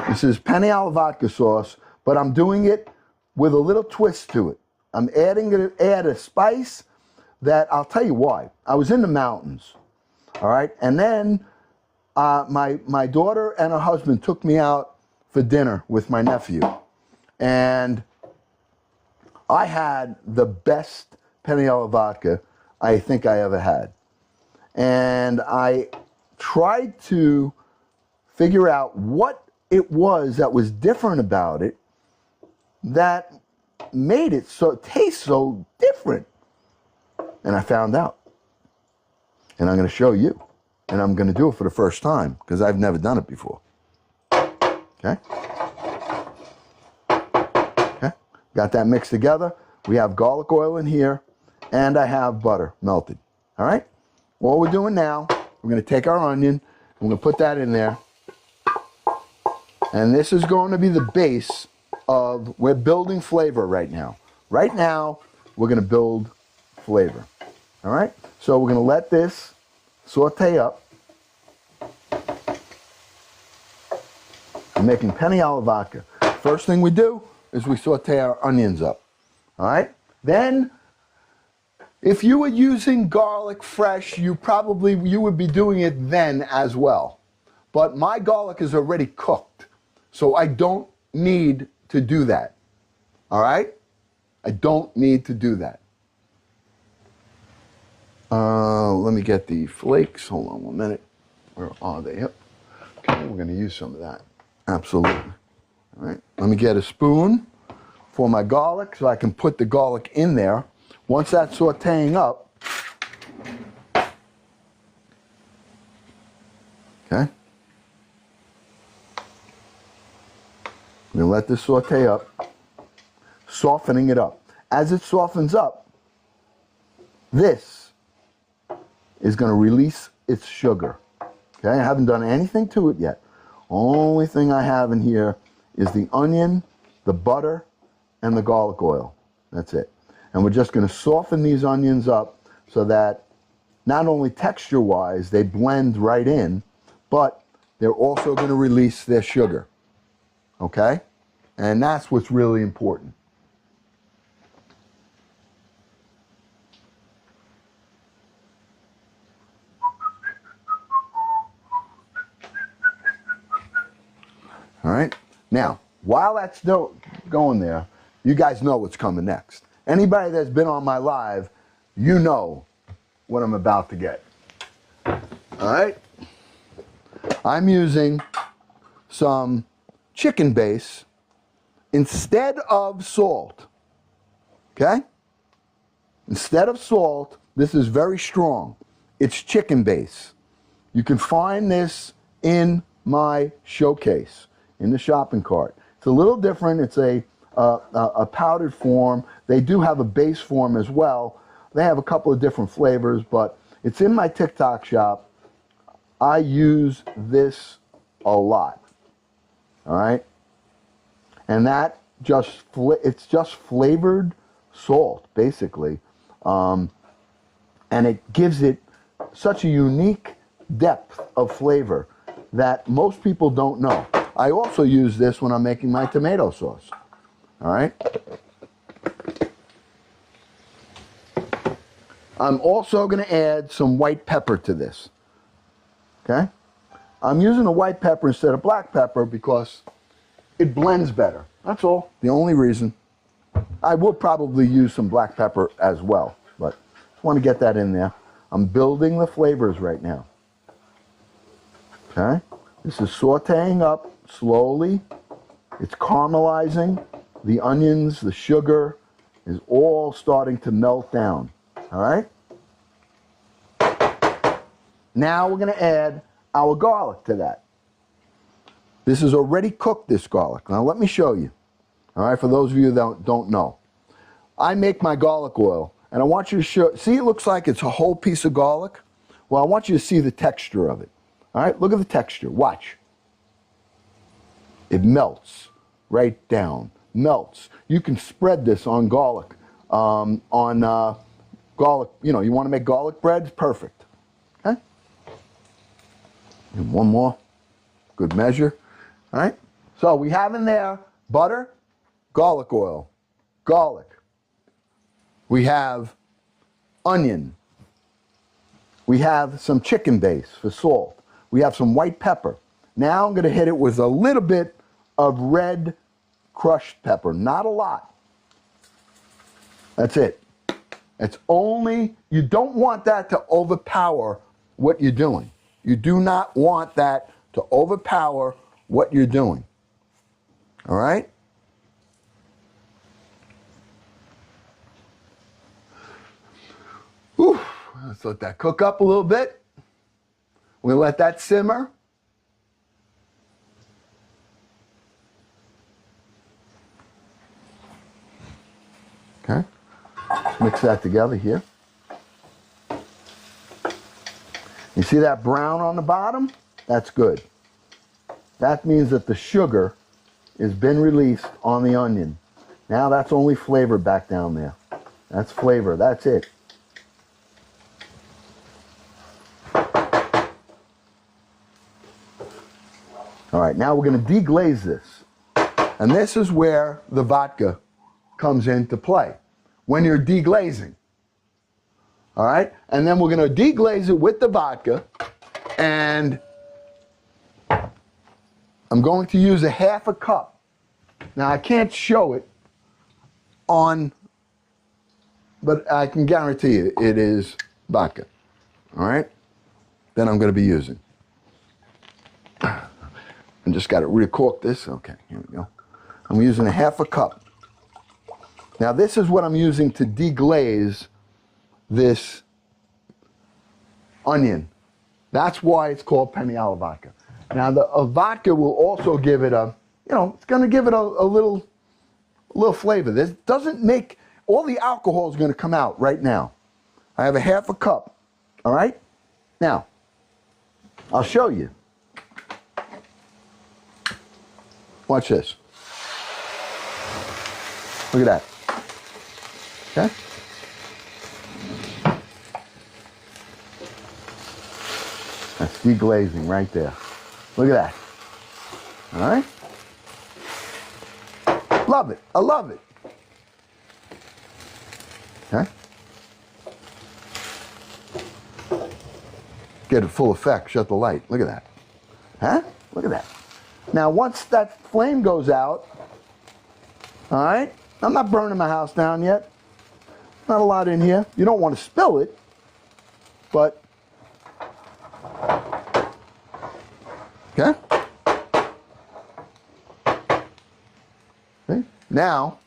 This is penne alla vodka sauce, but I'm doing it with a little twist to it. I'm add a spice that I'll tell you why. I was in the mountains, all right? And then my daughter and her husband took me out for dinner with my nephew. And I had the best penne alla vodka I think I ever had. And I tried to figure out what it was that was different about it that made it taste so different. And I found out. And I'm going to show you. And I'm going to do it for the first time because I've never done it before. Okay? Okay? Got that mixed together. We have garlic oil in here, and I have butter melted. All right? What we're doing now, we're going to take our onion, and we're going to put that in there. And this is going to be the base of, we're building flavor right now. Right now, we're going to build flavor. All right? So we're going to let this saute up. I'm making penne alla vodka. First thing we do is we saute our onions up. All right? Then, if you were using garlic fresh, you would be doing it then as well. But my garlic is already cooked, so I don't need to do that. All right? I don't need to do that. Let me get the flakes. Hold on 1 minute. Where are they? Yep. Okay, we're going to use some of that. Absolutely. All right. Let me get a spoon for my garlic so I can put the garlic in there. Once that's sauteing up, okay, I'm going to let this saute up, softening it up. As it softens up, this is going to release its sugar. Okay, I haven't done anything to it yet. Only thing I have in here is the onion, the butter, and the garlic oil. That's it. And we're just going to soften these onions up so that not only texture-wise they blend right in, but they're also going to release their sugar. Okay? And that's what's really important. All right? Now, while that's still going there, you guys know what's coming next. Anybody that's been on my live, you know what I'm about to get. All right? I'm using some chicken base instead of salt. Okay? Instead of salt, this is very strong. It's chicken base. You can find this in my showcase, in the shopping cart. It's a little different. It's a powdered form. They do have a base form as well. They have a couple of different flavors, but it's in my TikTok shop. I use this a lot. All right? And that it's just flavored salt, basically. And it gives it such a unique depth of flavor that most people don't know. I also use this when I'm making my tomato sauce. All right? I'm also going to add some white pepper to this. Okay? I'm using the white pepper instead of black pepper because it blends better. That's all. The only reason. I will probably use some black pepper as well, but I want to get that in there. I'm building the flavors right now. Okay? This is sauteing up slowly. It's caramelizing. The onions, the sugar is all starting to melt down. All right? Now we're going to add our garlic to that. This is already cooked, this garlic. Now let me show you. All right, for those of you that don't know. I make my garlic oil, and I want you to show, see it looks like it's a whole piece of garlic? Well, I want you to see the texture of it. All right, look at the texture, watch. It melts right down. Melts. You can spread this on garlic. Garlic, you want to make garlic bread? Perfect. Okay? And one more. Good measure. All right? So we have in there butter, garlic oil, garlic. We have onion. We have some chicken base for salt. We have some white pepper. Now I'm going to hit it with a little bit of red crushed pepper. Not a lot. That's it. It's only, you don't want that to overpower what you're doing. You do not want that to overpower what you're doing. All right? Whew. Let's let that cook up a little bit. We'll let that simmer. Okay. Mix that together here. You see that brown on the bottom? That's good. That means that the sugar has been released on the onion. Now that's only flavor back down there. That's flavor. That's it. All right, now we're going to deglaze this. And this is where the vodka comes into play. When you're deglazing. All right? And then we're going to deglaze it with the vodka. And I'm going to use a half a cup. Now, I can't show it on, but I can guarantee you it is vodka. All right? Then I'm going to be using. I just got to recork this. Okay, here we go. I'm using a half a cup. Now this is what I'm using to deglaze this onion. That's why it's called Penne alla vodka. Now the vodka will also give it a, it's going to give it a little flavor. This doesn't make, all the alcohol is going to come out right now. I have a half a cup. All right? Now, I'll show you. Watch this. Look at that. Okay? That's deglazing right there. Look at that. All right? Love it. I love it. Okay? Get it full effect. Shut the light. Look at that. Huh? Look at that. Now, once that flame goes out, all right, I'm not burning my house down yet. Not a lot in here. You don't want to spill it, but, okay? Okay. Now,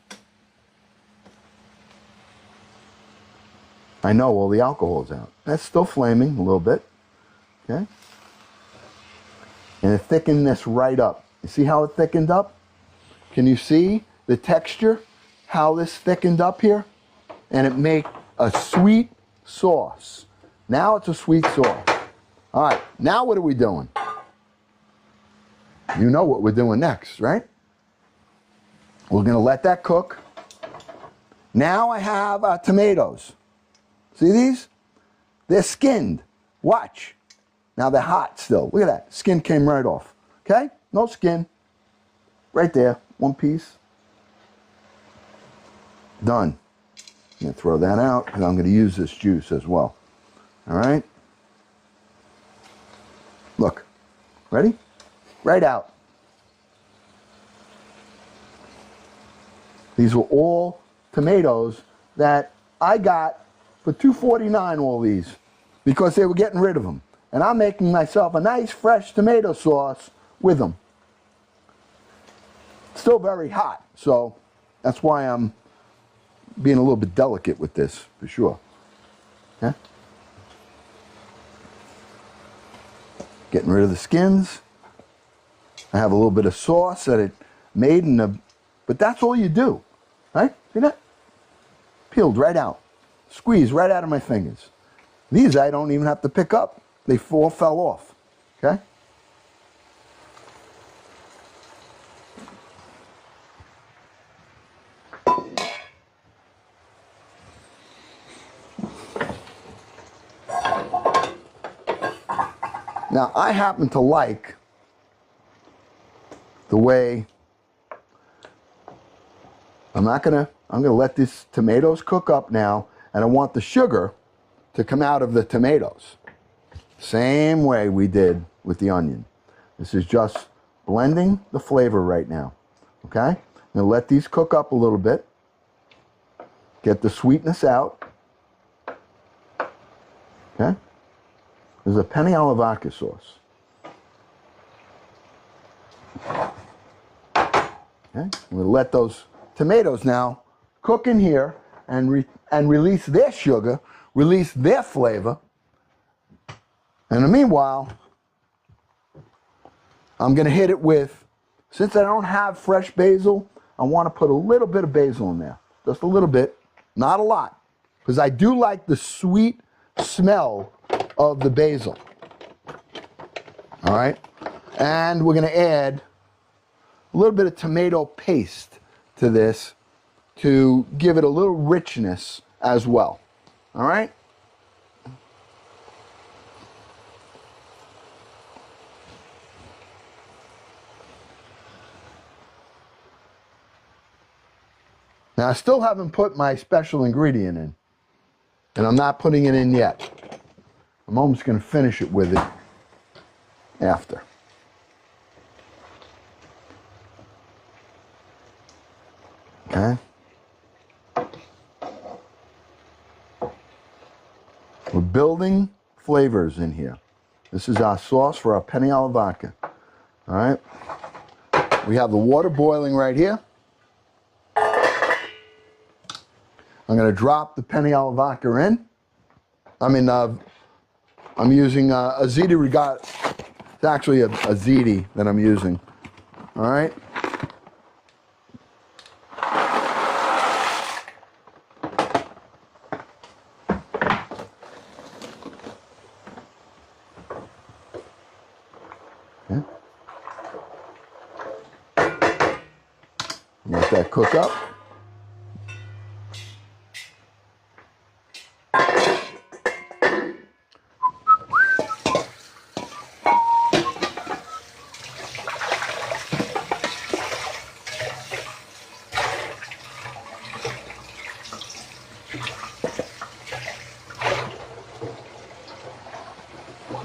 I know all the alcohol is out. That's still flaming a little bit, okay? And it thickened this right up. You see how it thickened up? Can you see the texture? How this thickened up here? And it made a sweet sauce. Now it's a sweet sauce. All right, now what are we doing? You know what we're doing next, right? We're gonna let that cook. Now I have our tomatoes. See these? They're skinned. Watch. Now they're hot still. Look at that. Skin came right off. Okay? No skin. Right there. One piece. Done. I'm going to throw that out because I'm going to use this juice as well. All right? Look. Ready? Right out. These were all tomatoes that I got for $2.49, all these, because they were getting rid of them. And I'm making myself a nice fresh tomato sauce with them. Still very hot, so that's why I'm being a little bit delicate with this, for sure. Yeah? Getting rid of the skins. I have a little bit of sauce that it made in the, but that's all you do, right? See that? Peeled right out. Squeezed right out of my fingers. These I don't even have to pick up. They all fell off, okay? Now, I happen to like the way I'm gonna let these tomatoes cook up now, and I want the sugar to come out of the tomatoes. Same way we did with the onion. This is just blending the flavor right now. Okay? I'm gonna let these cook up a little bit. Get the sweetness out. Okay? There's a penne alla vodka sauce. Okay? I'm gonna let those tomatoes now cook in here and release their sugar, release their flavor. And in the meanwhile, I'm going to hit it with, since I don't have fresh basil, I want to put a little bit of basil in there. Just a little bit, not a lot. Because I do like the sweet smell of the basil. All right? And we're going to add a little bit of tomato paste to this to give it a little richness as well. All right? Now, I still haven't put my special ingredient in, and I'm not putting it in yet. I'm almost going to finish it with it after. Okay? We're building flavors in here. This is our sauce for our penne alla vodka. All right? We have the water boiling right here. I'm going to drop the penne alla vodka in. I'm using a ziti regatta. It's actually a ziti that I'm using. All right? Okay. Let that cook up.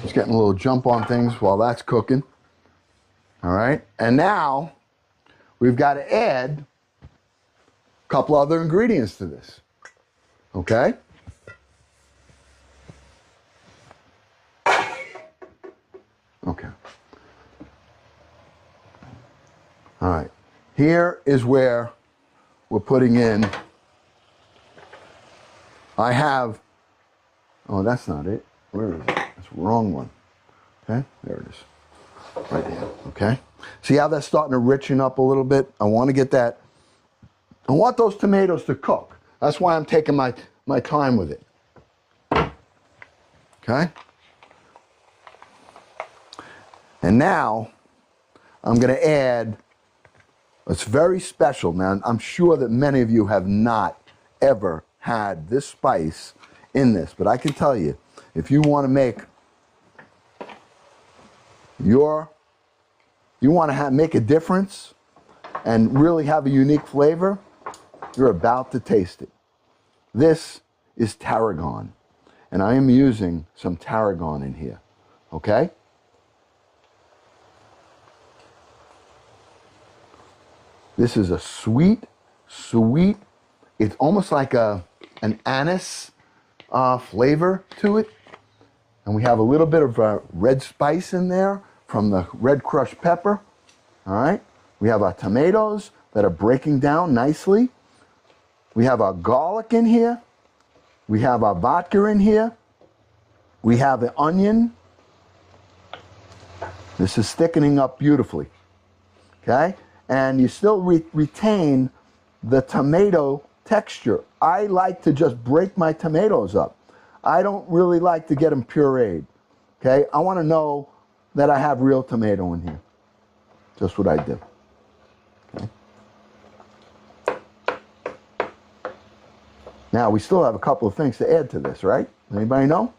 Just getting a little jump on things while that's cooking. All right, and now we've got to add a couple other ingredients to this. Okay? Okay. All right. Here is where we're putting in. I have, oh, that's not it. Where is it? That's the wrong one. Okay, there it is. Right there, okay? See how that's starting to richen up a little bit? I want to get that, I want those tomatoes to cook. That's why I'm taking my time with it. Okay? And now, I'm going to add, it's very special. Now, I'm sure that many of you have not ever had this spice in this, but I can tell you, if you want to make make a difference and really have a unique flavor, you're about to taste it. This is tarragon, and I am using some tarragon in here, okay? This is a sweet, it's almost like an anise flavor to it. And we have a little bit of red spice in there from the red crushed pepper. All right. We have our tomatoes that are breaking down nicely. We have our garlic in here. We have our vodka in here. We have the onion. This is thickening up beautifully. Okay. And you still retain the tomato texture. I like to just break my tomatoes up. I don't really like to get them pureed, okay? I want to know that I have real tomato in here. Just what I do, okay? Now, we still have a couple of things to add to this, right? Anybody know?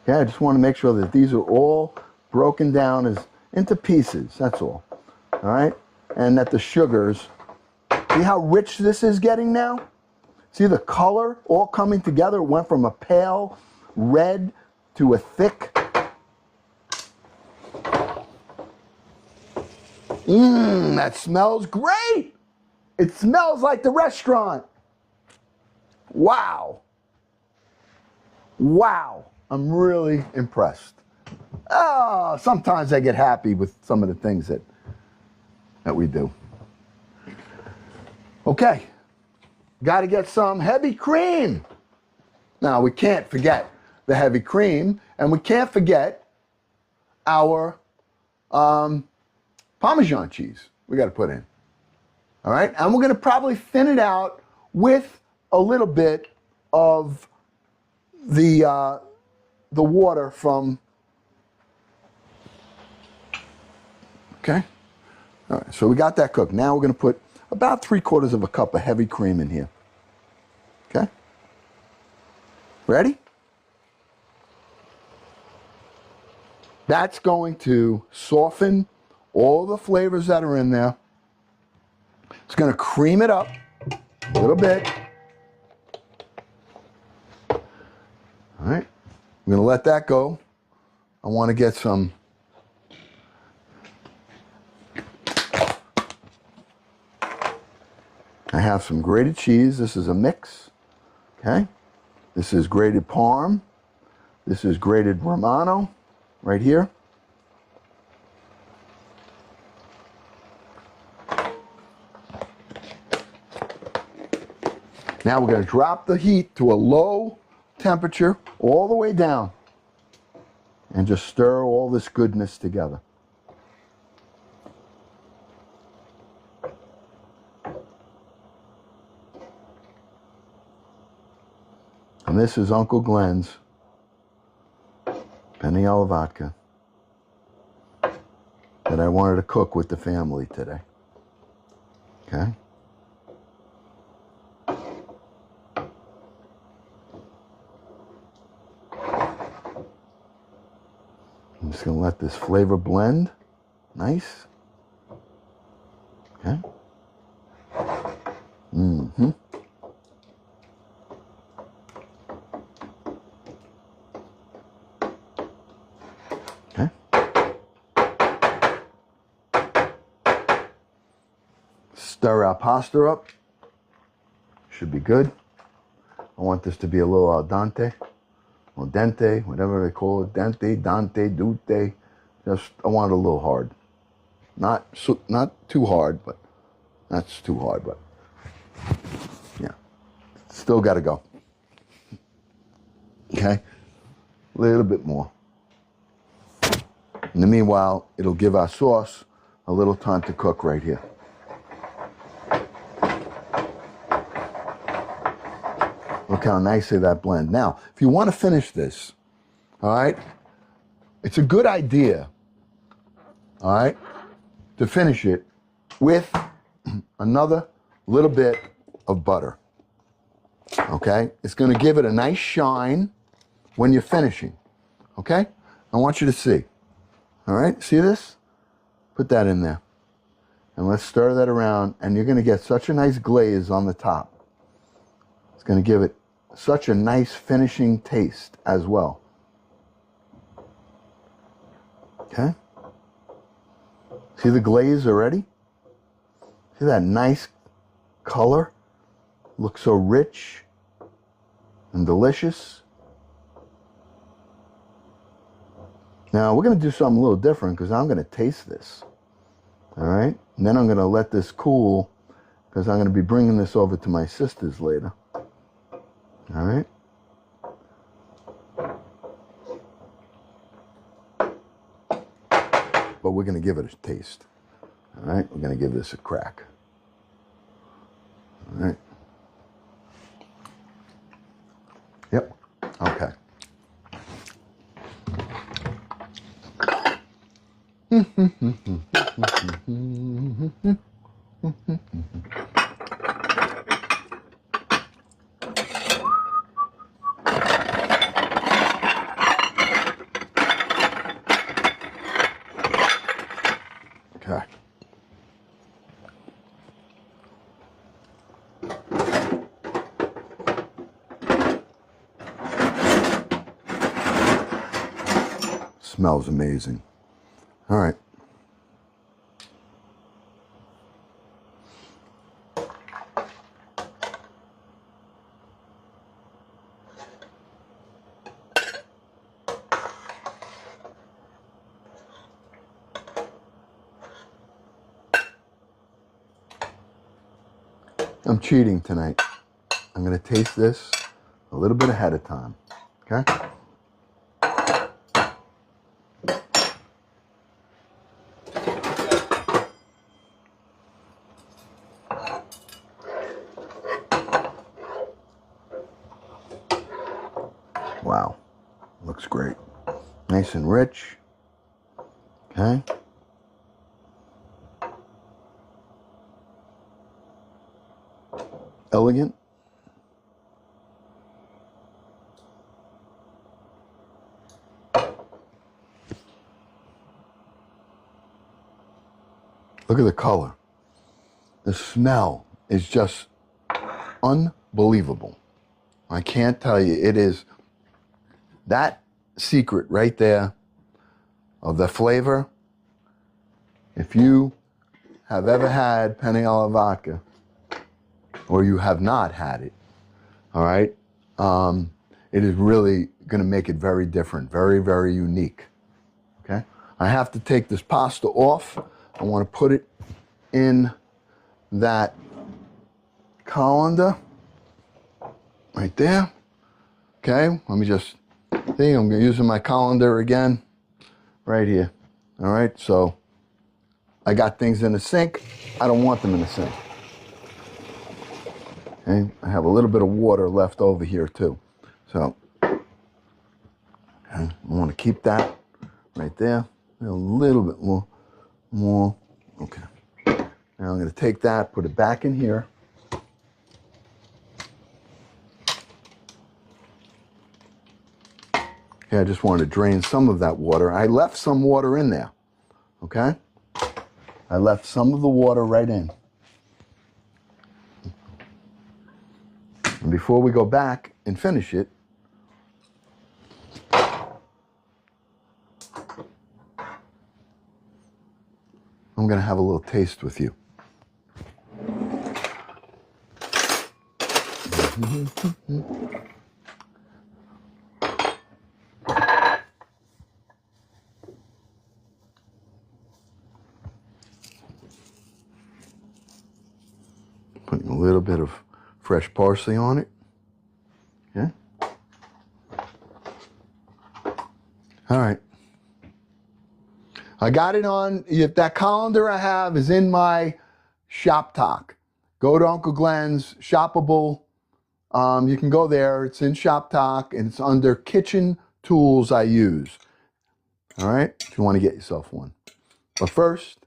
Okay, I just want to make sure that these are all broken down as into pieces, that's all. All right, and that the sugars, see how rich this is getting now? See the color all coming together? It went from a pale red to a thick. That smells great. It smells like the restaurant. Wow. Wow. I'm really impressed. Oh, sometimes I get happy with some of the things that we do. Okay. Got to get some heavy cream. Now, we can't forget the heavy cream, and we can't forget our Parmesan cheese we got to put in. All right? And we're going to probably thin it out with a little bit of the water from, okay? All right, so we got that cooked. Now we're going to put about 3/4 of a cup of heavy cream in here. Okay? Ready? That's going to soften all the flavors that are in there. It's going to cream it up a little bit. All right, I'm going to let that go. I want to get some I have some grated cheese. This is a mix. Okay, this is grated Parm. This is grated Romano right here. Now we're going to drop the heat to a low temperature all the way down and just stir all this goodness together. And this is Uncle Glenn's Penne alla Vodka that I wanted to cook with the family today. Okay? I'm just going to let this flavor blend. Nice. Okay? Mm-hmm. Okay? Stir our pasta up. Should be good. I want this to be a little al dente. Or dente, whatever they call it, dente, dute. Just, I want it a little hard. Not too hard, but that's too hard, but yeah. Still got to go. Okay? A little bit more. In the meanwhile, it'll give our sauce a little time to cook right here. Look how nicely that blends. Now, if you want to finish this, all right, it's a good idea, all right, to finish it with another little bit of butter, okay? It's going to give it a nice shine when you're finishing, okay? I want you to see, all right? See this? Put that in there. And let's stir that around, and you're going to get such a nice glaze on the top. It's going to give it such a nice finishing taste as well. Okay? See the glaze already? See that nice color? Looks so rich and delicious. Now we're going to do something a little different because I'm going to taste this. All right? And then I'm going to let this cool because I'm going to be bringing this over to my sisters later. All right. But we're going to give it a taste. All right. We're going to give this a crack. All right. Yep. Okay. Smells amazing. All right. I'm cheating tonight. I'm going to taste this a little bit ahead of time. Okay? Wow. Looks great. Nice and rich. Okay? Elegant. Look at the color. The smell is just unbelievable. I can't tell you. It is that secret right there of the flavor. If you have ever had Penne alla vodka, or you have not had it, all right, it is really going to make it very different, very, very unique. Okay? I have to take this pasta off. I want to put it in that colander right there. Okay, let me just see. I'm using my colander again right here. All right, so I got things in the sink. I don't want them in the sink. Okay, I have a little bit of water left over here too. So okay, I want to keep that right there. A little bit more. Okay. Now I'm going to take that, put it back in here. Okay, I just wanted to drain some of that water. I left some water in there. Okay? I left some of the water right in. And before we go back and finish it, I'm going to have a little taste with you. Putting a little bit of fresh parsley on it. Okay? All right. I got it on, if that colander I have is in my shop talk. Go to Uncle Glenn's, shoppable. You can go there. It's in shop talk and it's under kitchen tools I use. All right, if you want to get yourself one. But first,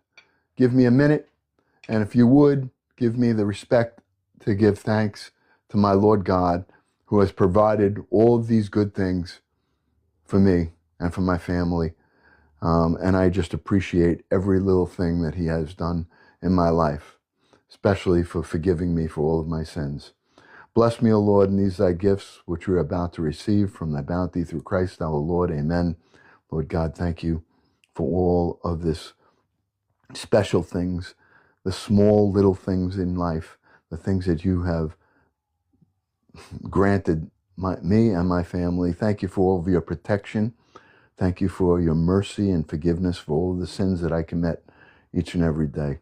give me a minute, and if you would, give me the respect to give thanks to my Lord God, who has provided all of these good things for me and for my family. And I just appreciate every little thing that he has done in my life, especially for forgiving me for all of my sins. Bless me, O Lord, in these thy gifts, which we are about to receive from thy bounty through Christ our Lord. Amen. Lord God, thank you for all of this special things, the small little things in life, the things that you have granted me and my family. Thank you for all of your protection. Thank you for your mercy and forgiveness for all of the sins that I commit each and every day.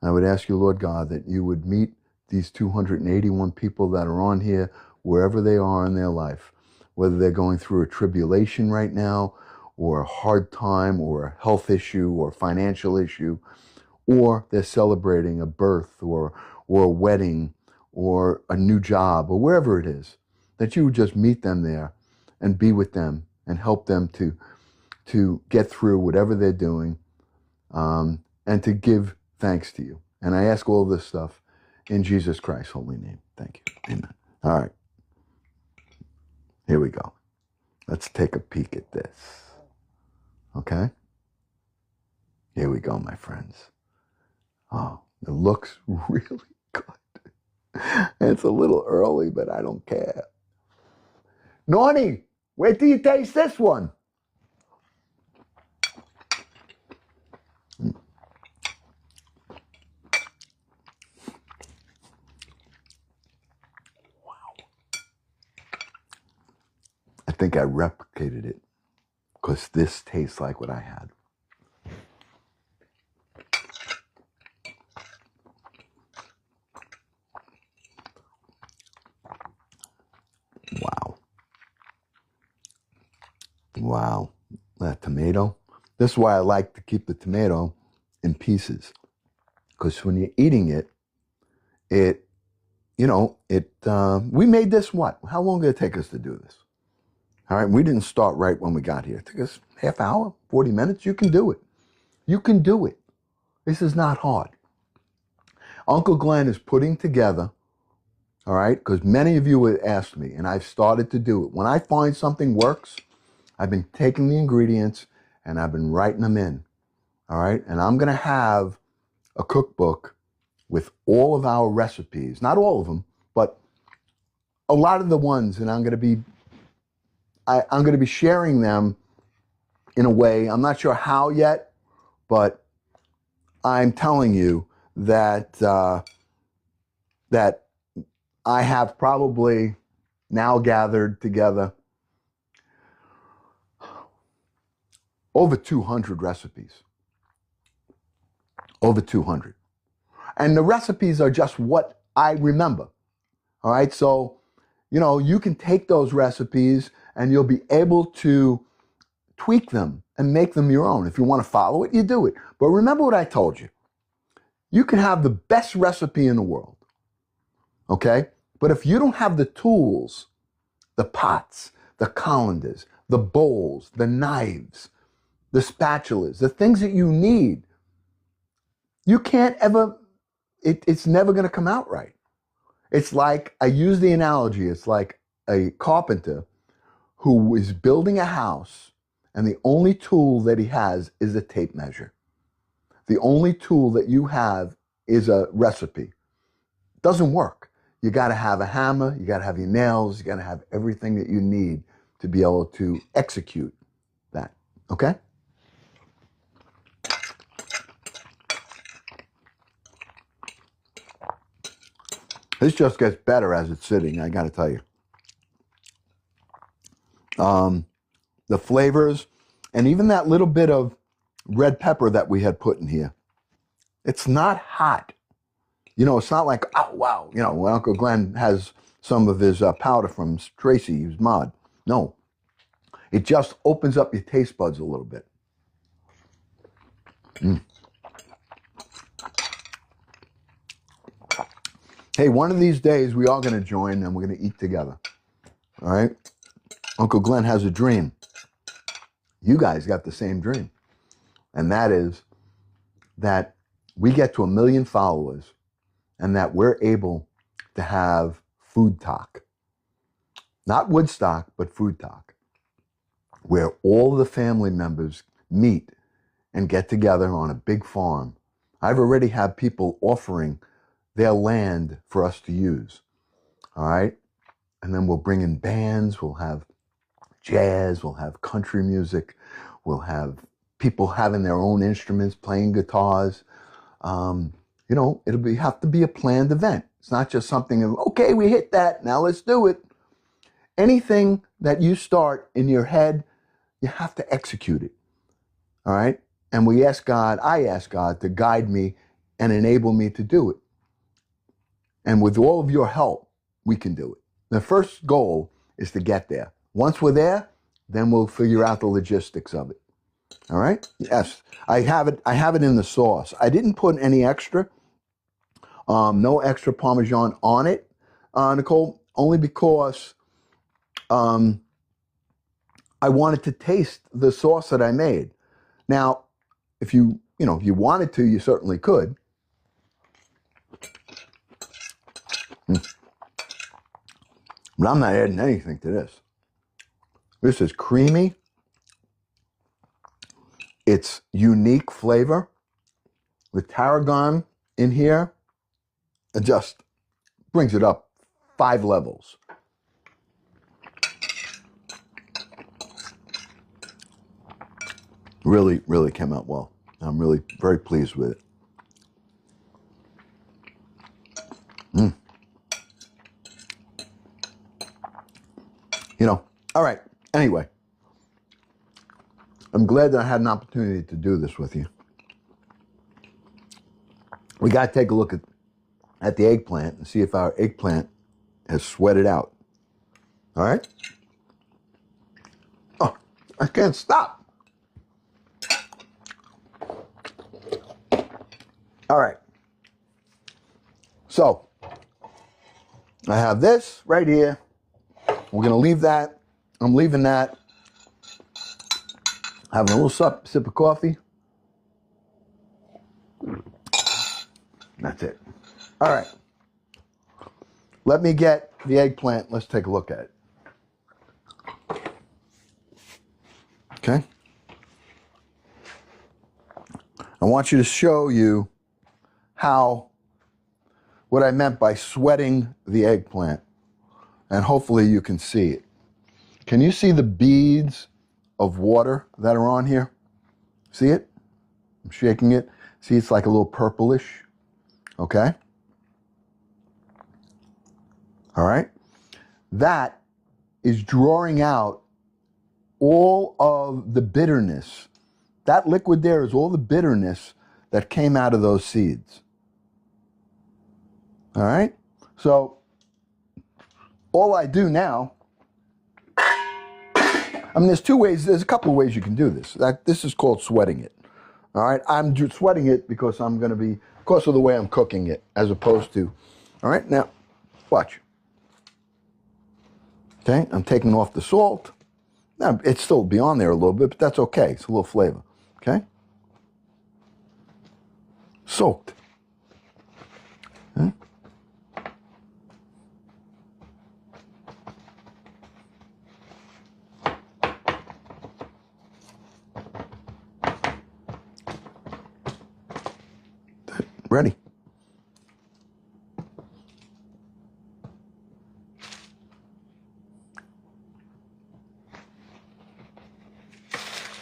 I would ask you, Lord God, that you would meet these 281 people that are on here, wherever they are in their life, whether they're going through a tribulation right now, or a hard time, or a health issue, or financial issue, or they're celebrating a birth, or a wedding, or a new job, or wherever it is, that you would just meet them there and be with them and help them to get through whatever they're doing, and to give thanks to you. And I ask all this stuff in Jesus Christ's holy name. Thank you. Amen. All right. Here we go. Let's take a peek at this. Okay? Here we go, my friends. Oh, it looks really good. It's a little early, but I don't care. Noni, wait till you taste this one. think I replicated it because this tastes like what I had. Wow. Wow. That tomato. This is why I like to keep the tomato in pieces. Because when you're eating it, we made this what? How long did it take us to do this? All right, we didn't start right when we got here. It took us half hour, 40 minutes. You can do it. You can do it. This is not hard. Uncle Glenn is putting together, all right, because many of you have asked me, and I've started to do it. When I find something works, I've been taking the ingredients and I've been writing them in, all right? And I'm going to have a cookbook with all of our recipes, not all of them, but a lot of the ones, and I'm going to be sharing them in a way, I'm not sure how yet, but I'm telling you that that I have probably now gathered together over 200 recipes. Over 200. And the recipes are just what I remember. All right, so, you can take those recipes and you'll be able to tweak them and make them your own. If you want to follow it, you do it. But remember what I told you. You can have the best recipe in the world, okay? But if you don't have the tools, the pots, the colanders, the bowls, the knives, the spatulas, the things that you need, you can't ever, it's never going to come out right. It's like, I use the analogy, it's like a carpenter who is building a house and the only tool that he has is a tape measure. The only tool that you have is a recipe. It doesn't work. You got to have a hammer, you got to have your nails, you got to have everything that you need to be able to execute that, okay? This just gets better as it's sitting, I got to tell you. The flavors, and even that little bit of red pepper that we had put in here, it's not hot. It's not like, oh, wow, when Uncle Glenn has some of his powder from Tracy, his mod. No, it just opens up your taste buds a little bit. Hey, one of these days we are going to join and we're going to eat together. All right? Uncle Glenn has a dream. You guys got the same dream. And that is that we get to 1 million followers and that we're able to have food talk. Not Woodstock, but food talk. Where all the family members meet and get together on a big farm. I've already had people offering their land for us to use. All right? And then we'll bring in bands, we'll have jazz, we'll have country music, we'll have people having their own instruments, playing guitars. It'll have to be a planned event. It's not just something of, okay, we hit that, now let's do it. Anything that you start in your head, you have to execute it. All right? And I ask God to guide me and enable me to do it. And with all of your help, we can do it. The first goal is to get there. Once we're there, then we'll figure out the logistics of it. All right? Yes, I have it in the sauce. I didn't put any extra, no extra Parmesan on it, Nicole, only because I wanted to taste the sauce that I made. Now, if you wanted to, you certainly could. But I'm not adding anything to this. This is creamy. It's unique flavor. The tarragon in here, it just brings it up 5 levels. Really, really came out well. I'm really very pleased with it. All right. Anyway, I'm glad that I had an opportunity to do this with you. We got to take a look at the eggplant and see if our eggplant has sweated out. All right? Oh, I can't stop. All right. So, I have this right here. We're going to leave that. I'm leaving that. Having a little sip of coffee. That's it. All right. Let me get the eggplant. Let's take a look at it. Okay. I want you to show you what I meant by sweating the eggplant. And hopefully you can see it. Can you see the beads of water that are on here? See it? I'm shaking it. See, it's like a little purplish. Okay? All right? That is drawing out all of the bitterness. That liquid there is all the bitterness that came out of those seeds. All right? So, all I do now, I mean, there's a couple of ways you can do this. This is called sweating it. All right? I'm sweating it because because of the way I'm cooking it, as opposed to, all right? Now, watch. Okay? I'm taking off the salt. Now, it's still be on there a little bit, but that's okay. It's a little flavor. Okay? Soaked. Okay? Ready.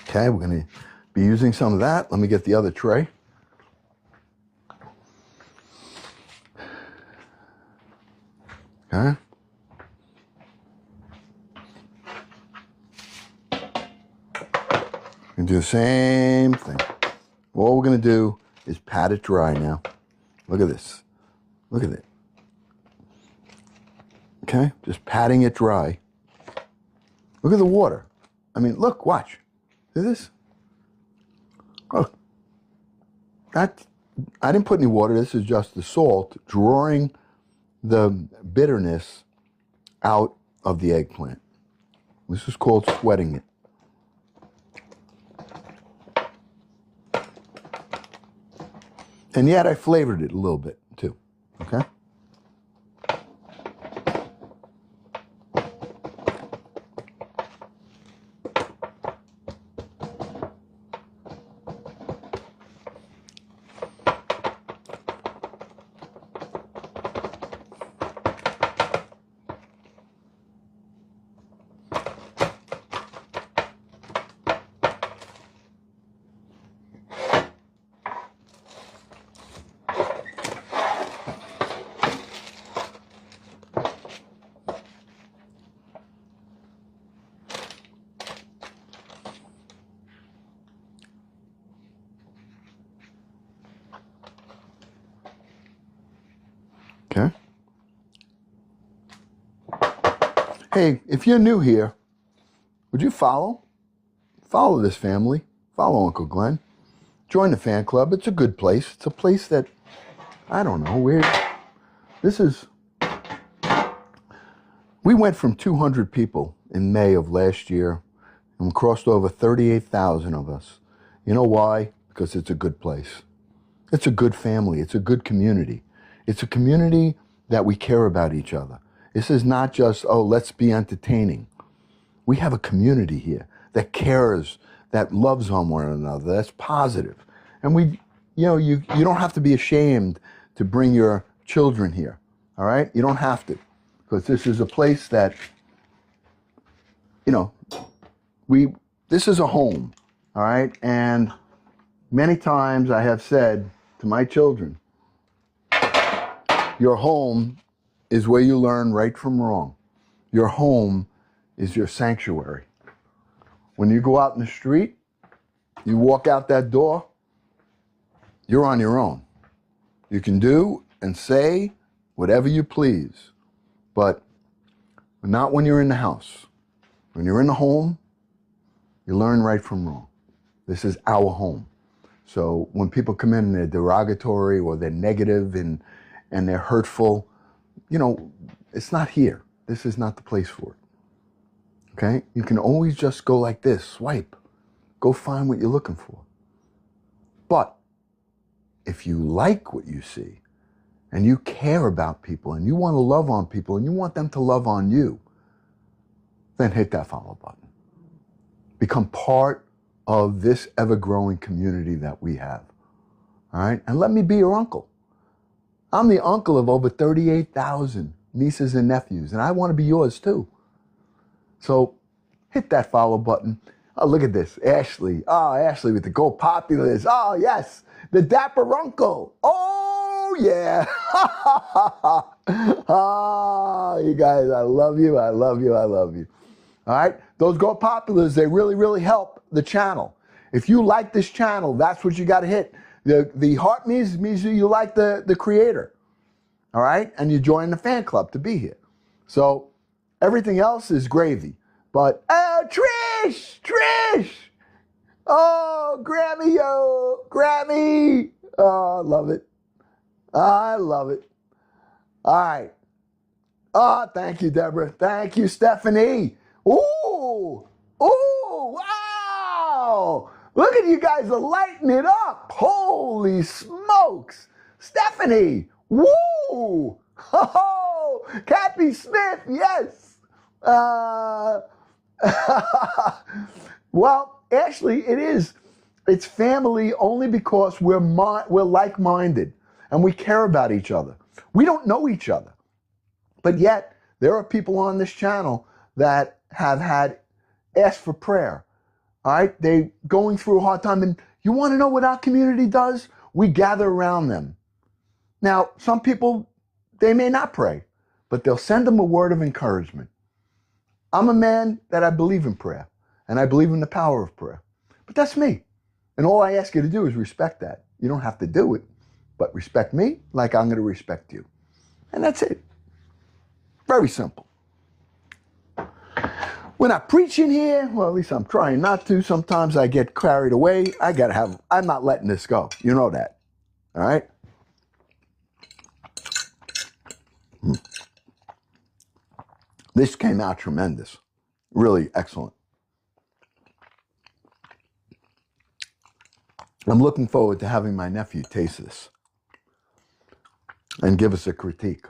Okay, we're going to be using some of that. Let me get the other tray. Okay. And do the same thing. All we're going to do is pat it dry now. Look at this. Look at it. Okay, just patting it dry. Look at the water. I mean, look, watch. See this? Oh, I didn't put any water. This is just the salt drawing the bitterness out of the eggplant. This is called sweating it. And yet I flavored it a little bit too, okay? Okay. Hey, if you're new here, would you follow this family? Follow Uncle Glenn. Join the fan club. It's a good place. It's a place that, I don't know, we went from 200 people in May of last year and we crossed over 38,000 of us. You know why? Because it's a good place. It's a good family. It's a good community. It's a community that we care about each other. This is not just, oh, let's be entertaining. We have a community here that cares, that loves on one another, that's positive. And you don't have to be ashamed to bring your children here, all right? You don't have to, because this is a place that, this is a home, all right? And many times I have said to my children, your home is where you learn right from wrong. Your home is your sanctuary. when you go out in the street, you walk out that door, you're on your own. You can do and say whatever you please, but not when you're in the house. When you're in the home, you learn right from wrong. This is our home. So when people come in and they're derogatory or they're negative and they're hurtful, you know, it's not here. This is not the place for it. Okay? You can always just go like this, swipe. Go find what you're looking for. But if you like what you see and you care about people and you want to love on people and you want them to love on you, then hit that follow button. Become part of this ever-growing community that we have. All right? And let me be your uncle. I'm the uncle of over 38,000 nieces and nephews, and I want to be yours too. So hit that follow button. Oh, look at this. Ashley. Oh, Ashley with the Go Populars. Oh, yes. The Dapper Uncle. Oh, yeah. Oh, you guys, I love you. I love you. I love you. All right? Those Go Populars, they really, really help the channel. If you like this channel, that's what you got to hit. The heart means you like the creator. All right? And you join the fan club to be here. So everything else is gravy. But, oh, Trish! Oh, Grammy, yo, Grammy! Oh, I love it. I love it. All right. Oh, thank you, Deborah. Thank you, Stephanie. Ooh, wow! Look at you guys are lighting it up. Holy smokes. Stephanie, woo! Oh, Kathy Smith, yes. Well, actually, it's family only because we're like-minded and we care about each other. We don't know each other, but yet there are people on this channel that have asked for prayer. All right, they going through a hard time, and you want to know what our community does? We gather around them. Now, some people, they may not pray, but they'll send them a word of encouragement. I'm a man that I believe in prayer, and I believe in the power of prayer. But that's me. And all I ask you to do is respect that. You don't have to do it, but respect me like I'm going to respect you. And that's it. Very simple. We're not preaching here. Well, at least I'm trying not to. Sometimes I get carried away. I'm not letting this go. You know that. All right? This came out tremendous. Really excellent. I'm looking forward to having my nephew taste this and give us a critique.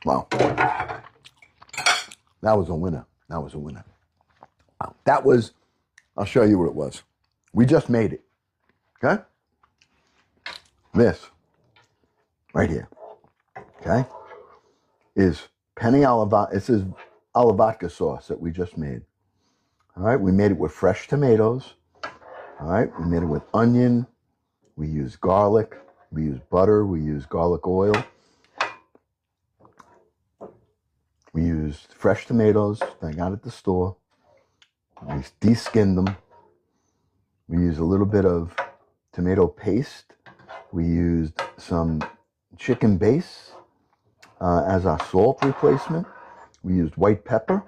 Wow. That was a winner. That was a winner. Wow. That was, I'll show you what it was. We just made it. Okay? This, right here, okay, is Penne alla vodka. This is alla vodka sauce that we just made. All right? We made it with fresh tomatoes. All right? We made it with onion. We used garlic. We used butter. We used garlic oil. We used fresh tomatoes that I got at the store. We de-skinned them. We used a little bit of tomato paste. We used some chicken base as our salt replacement. We used white pepper.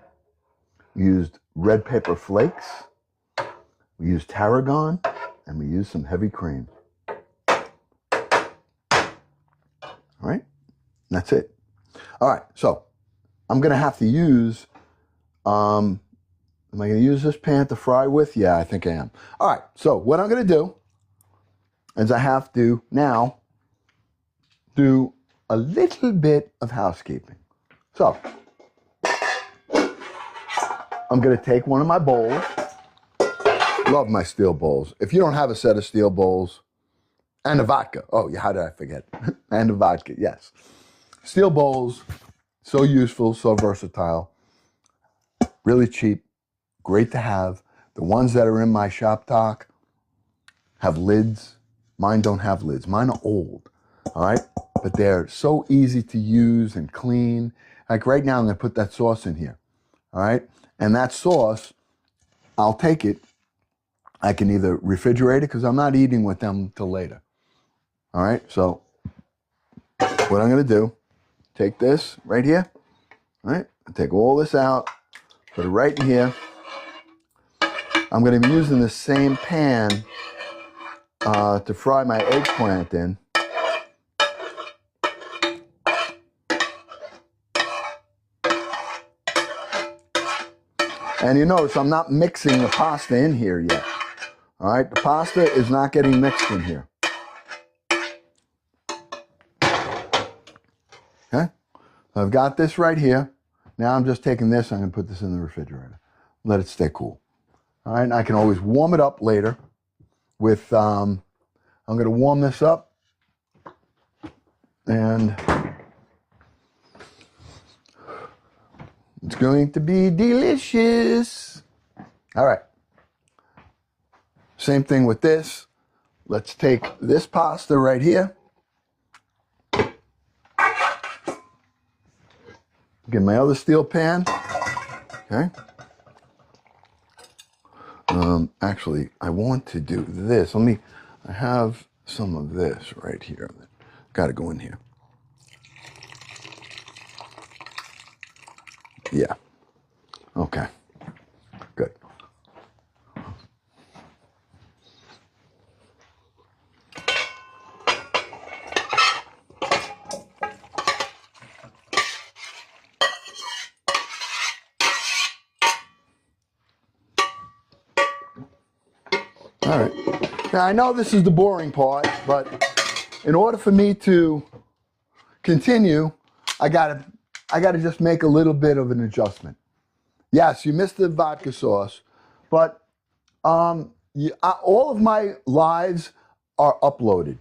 We used red pepper flakes. We used tarragon, and we used some heavy cream. All right? That's it. All right, so I'm going to have to use, am I going to use this pan to fry with? Yeah, I think I am. All right, so what I'm going to do is I have to now do a little bit of housekeeping. So I'm going to take one of my bowls. Love my steel bowls. If you don't have a set of steel bowls, and a vodka. Oh, yeah, how did I forget? And a vodka, yes. Steel bowls, so useful, so versatile. Really cheap, great to have. The ones that are in my shop talk have lids. Mine don't have lids. Mine are old, all right? But they're so easy to use and clean. Like right now, I'm going to put that sauce in here, all right? And that sauce I'll take it. I can either refrigerate it because I'm not eating with them till later. All right, so what I'm gonna do, take this right here, all right? Take all this out, put it right in here. I'm gonna be using the same pan to fry my eggplant in. And you notice I'm not mixing the pasta in here yet. All right, the pasta is not getting mixed in here. Okay, I've got this right here. Now I'm just taking this, I'm gonna put this in the refrigerator. Let it stay cool. All right, and I can always warm it up later with, I'm gonna warm this up and it's going to be delicious. All right. Same thing with this. Let's take this pasta right here. Get my other steel pan. Okay. Actually, I want to do this. I have some of this right here. Got to go in here. Yeah. Okay. Good. All right. Now, I know this is the boring part, but in order for me to continue, I gotta just make a little bit of an adjustment. Yes, you missed the vodka sauce, but all of my lives are uploaded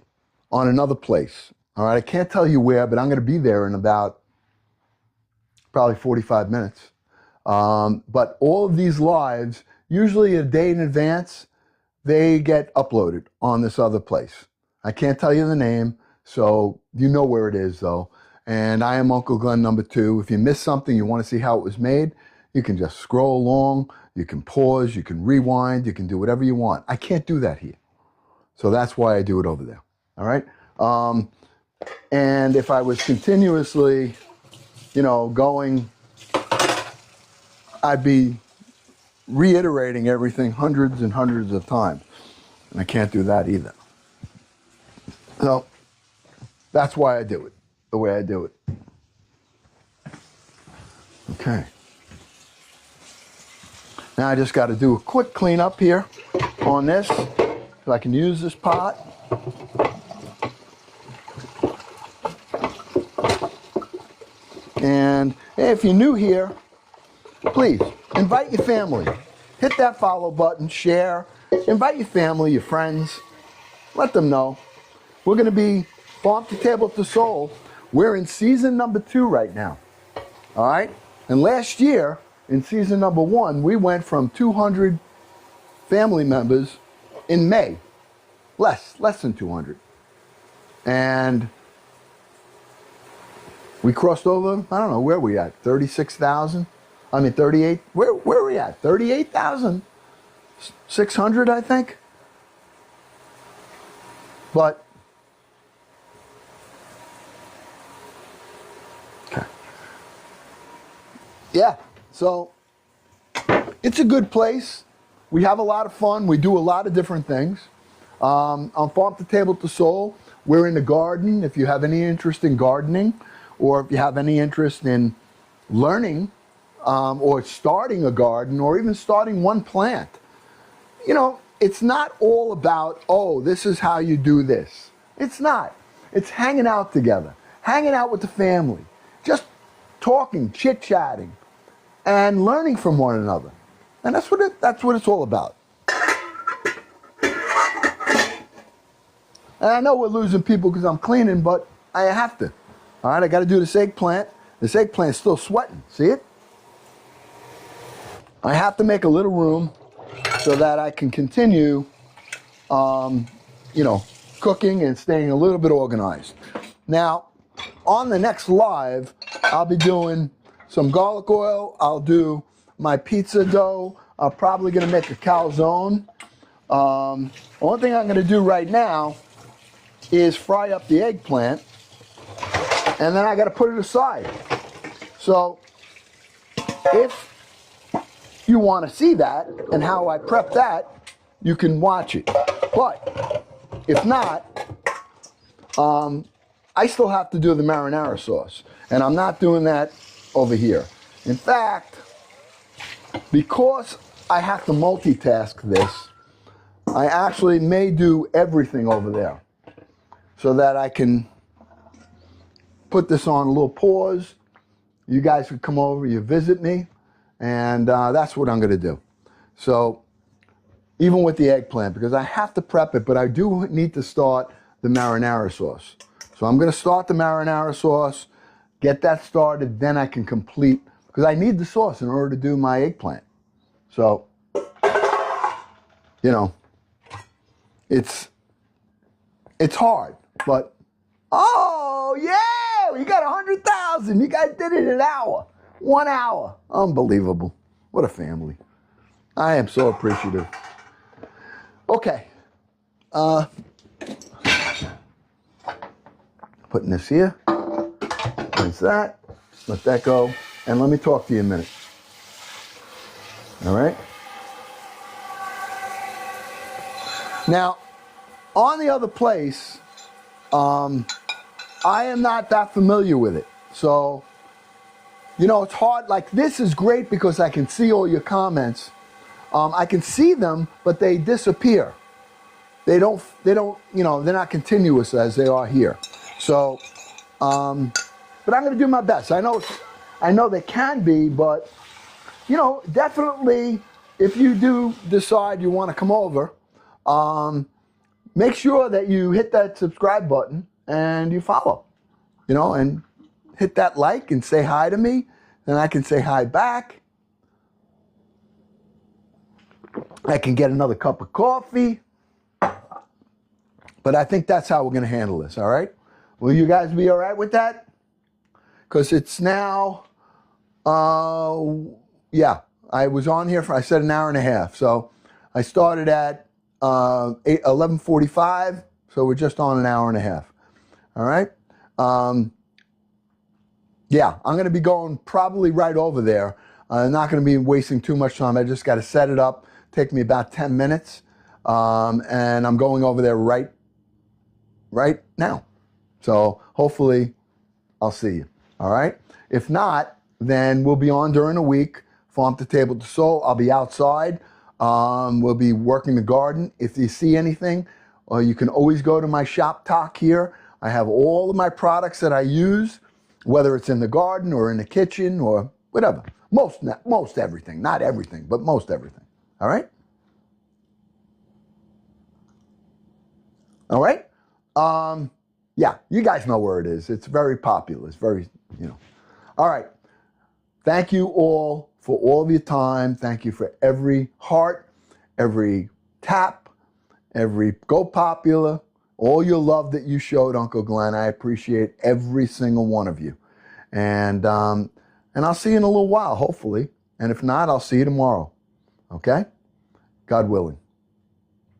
on another place. All right, I can't tell you where, but I'm going to be there in about probably 45 minutes. But all of these lives, usually a day in advance, they get uploaded on this other place. I can't tell you the name, so you know where it is, though. And I am Uncle Glenn #2. If you missed something, you want to see how it was made, you can just scroll along, you can pause, you can rewind, you can do whatever you want. I can't do that here. So that's why I do it over there. All right? And if I was continuously, going, I'd be reiterating everything hundreds and hundreds of times. And I can't do that either. So that's why I do it the way I do it. Okay. Now I just got to do a quick cleanup here on this so I can use this pot. And if you're new here, please invite your family. Hit that follow button, share, invite your family, your friends, let them know. We're going to be Farm to Table to Soul. We're in season #2 right now. All right? And last year, in season #1, we went from 200 family members in May. Less than 200. And we crossed over, I don't know, where are we at? 36,000? I mean, 38? Where are we at? 38,600, I think? But, okay. Yeah, so it's a good place. We have a lot of fun. We do a lot of different things. On Farm to Table to Soul, we're in the garden. If you have any interest in gardening, or if you have any interest in learning, or starting a garden, or even starting one plant, it's not all about, oh, this is how you do this. It's not. It's hanging out together, hanging out with the family, just talking, chit-chatting, and learning from one another. And that's what it's all about. And I know we're losing people because I'm cleaning, but I have to. All right, I got to do this eggplant. This eggplant's still sweating. See it? I have to make a little room so that I can continue, cooking and staying a little bit organized. Now, on the next live, I'll be doing some garlic oil. I'll do my pizza dough. I'm probably going to make a calzone. Only thing I'm going to do right now is fry up the eggplant, and then I got to put it aside. So if you want to see that and how I prep that, you can watch it. But if not, I still have to do the marinara sauce, and I'm not doing that over here. In fact, because I have to multitask this, I actually may do everything over there so that I can put this on a little pause. You guys could come over, you visit me, and that's what I'm going to do. So even with the eggplant, because I have to prep it, but I do need to start the marinara sauce. So I'm going to start the marinara sauce, get that started, then I can complete, because I need the sauce in order to do my eggplant. So, you know, it's hard, but, oh yeah, we got 100,000. You guys did it in an hour, 1 hour. Unbelievable. What a family. I am so appreciative. Okay. Putting this here. Rinse that. Let that go. And let me talk to you a minute. All right? Now, on the other place, I am not that familiar with it. So, you know, it's hard. Like, this is great because I can see all your comments. I can see them, but they disappear. They don't, you know, they're not continuous as they are here. So, but I'm going to do my best. I know they can be, but, you know, definitely if you do decide you want to come over, make sure that you hit that subscribe button and you follow, you know, and hit that like and say hi to me. Then I can say hi back. I can get another cup of coffee. But I think that's how we're going to handle this, all right? Will you guys be all right with that? Because it's now, yeah, I was on here for, I said, an hour and a half. So I started at 11:45, so we're just on an hour and a half, all right? Yeah, I'm going to be going probably right over there. I'm not going to be wasting too much time. I just got to set it up. Take me about 10 minutes, and I'm going over there right now. So hopefully I'll see you, all right? If not, then we'll be on during the week, farm to table to soul. I'll be outside. We'll be working the garden. If you see anything, you can always go to my shop talk here. I have all of my products that I use, whether it's in the garden or in the kitchen or whatever. Most everything, not everything, but most everything, all right? All right? Yeah, you guys know where it is. It's very popular. It's very, you know. All right. Thank you all for all of your time. Thank you for every heart, every tap, every go popular, all your love that you showed Uncle Glenn. I appreciate every single one of you. And I'll see you in a little while, hopefully. And if not, I'll see you tomorrow. Okay? God willing.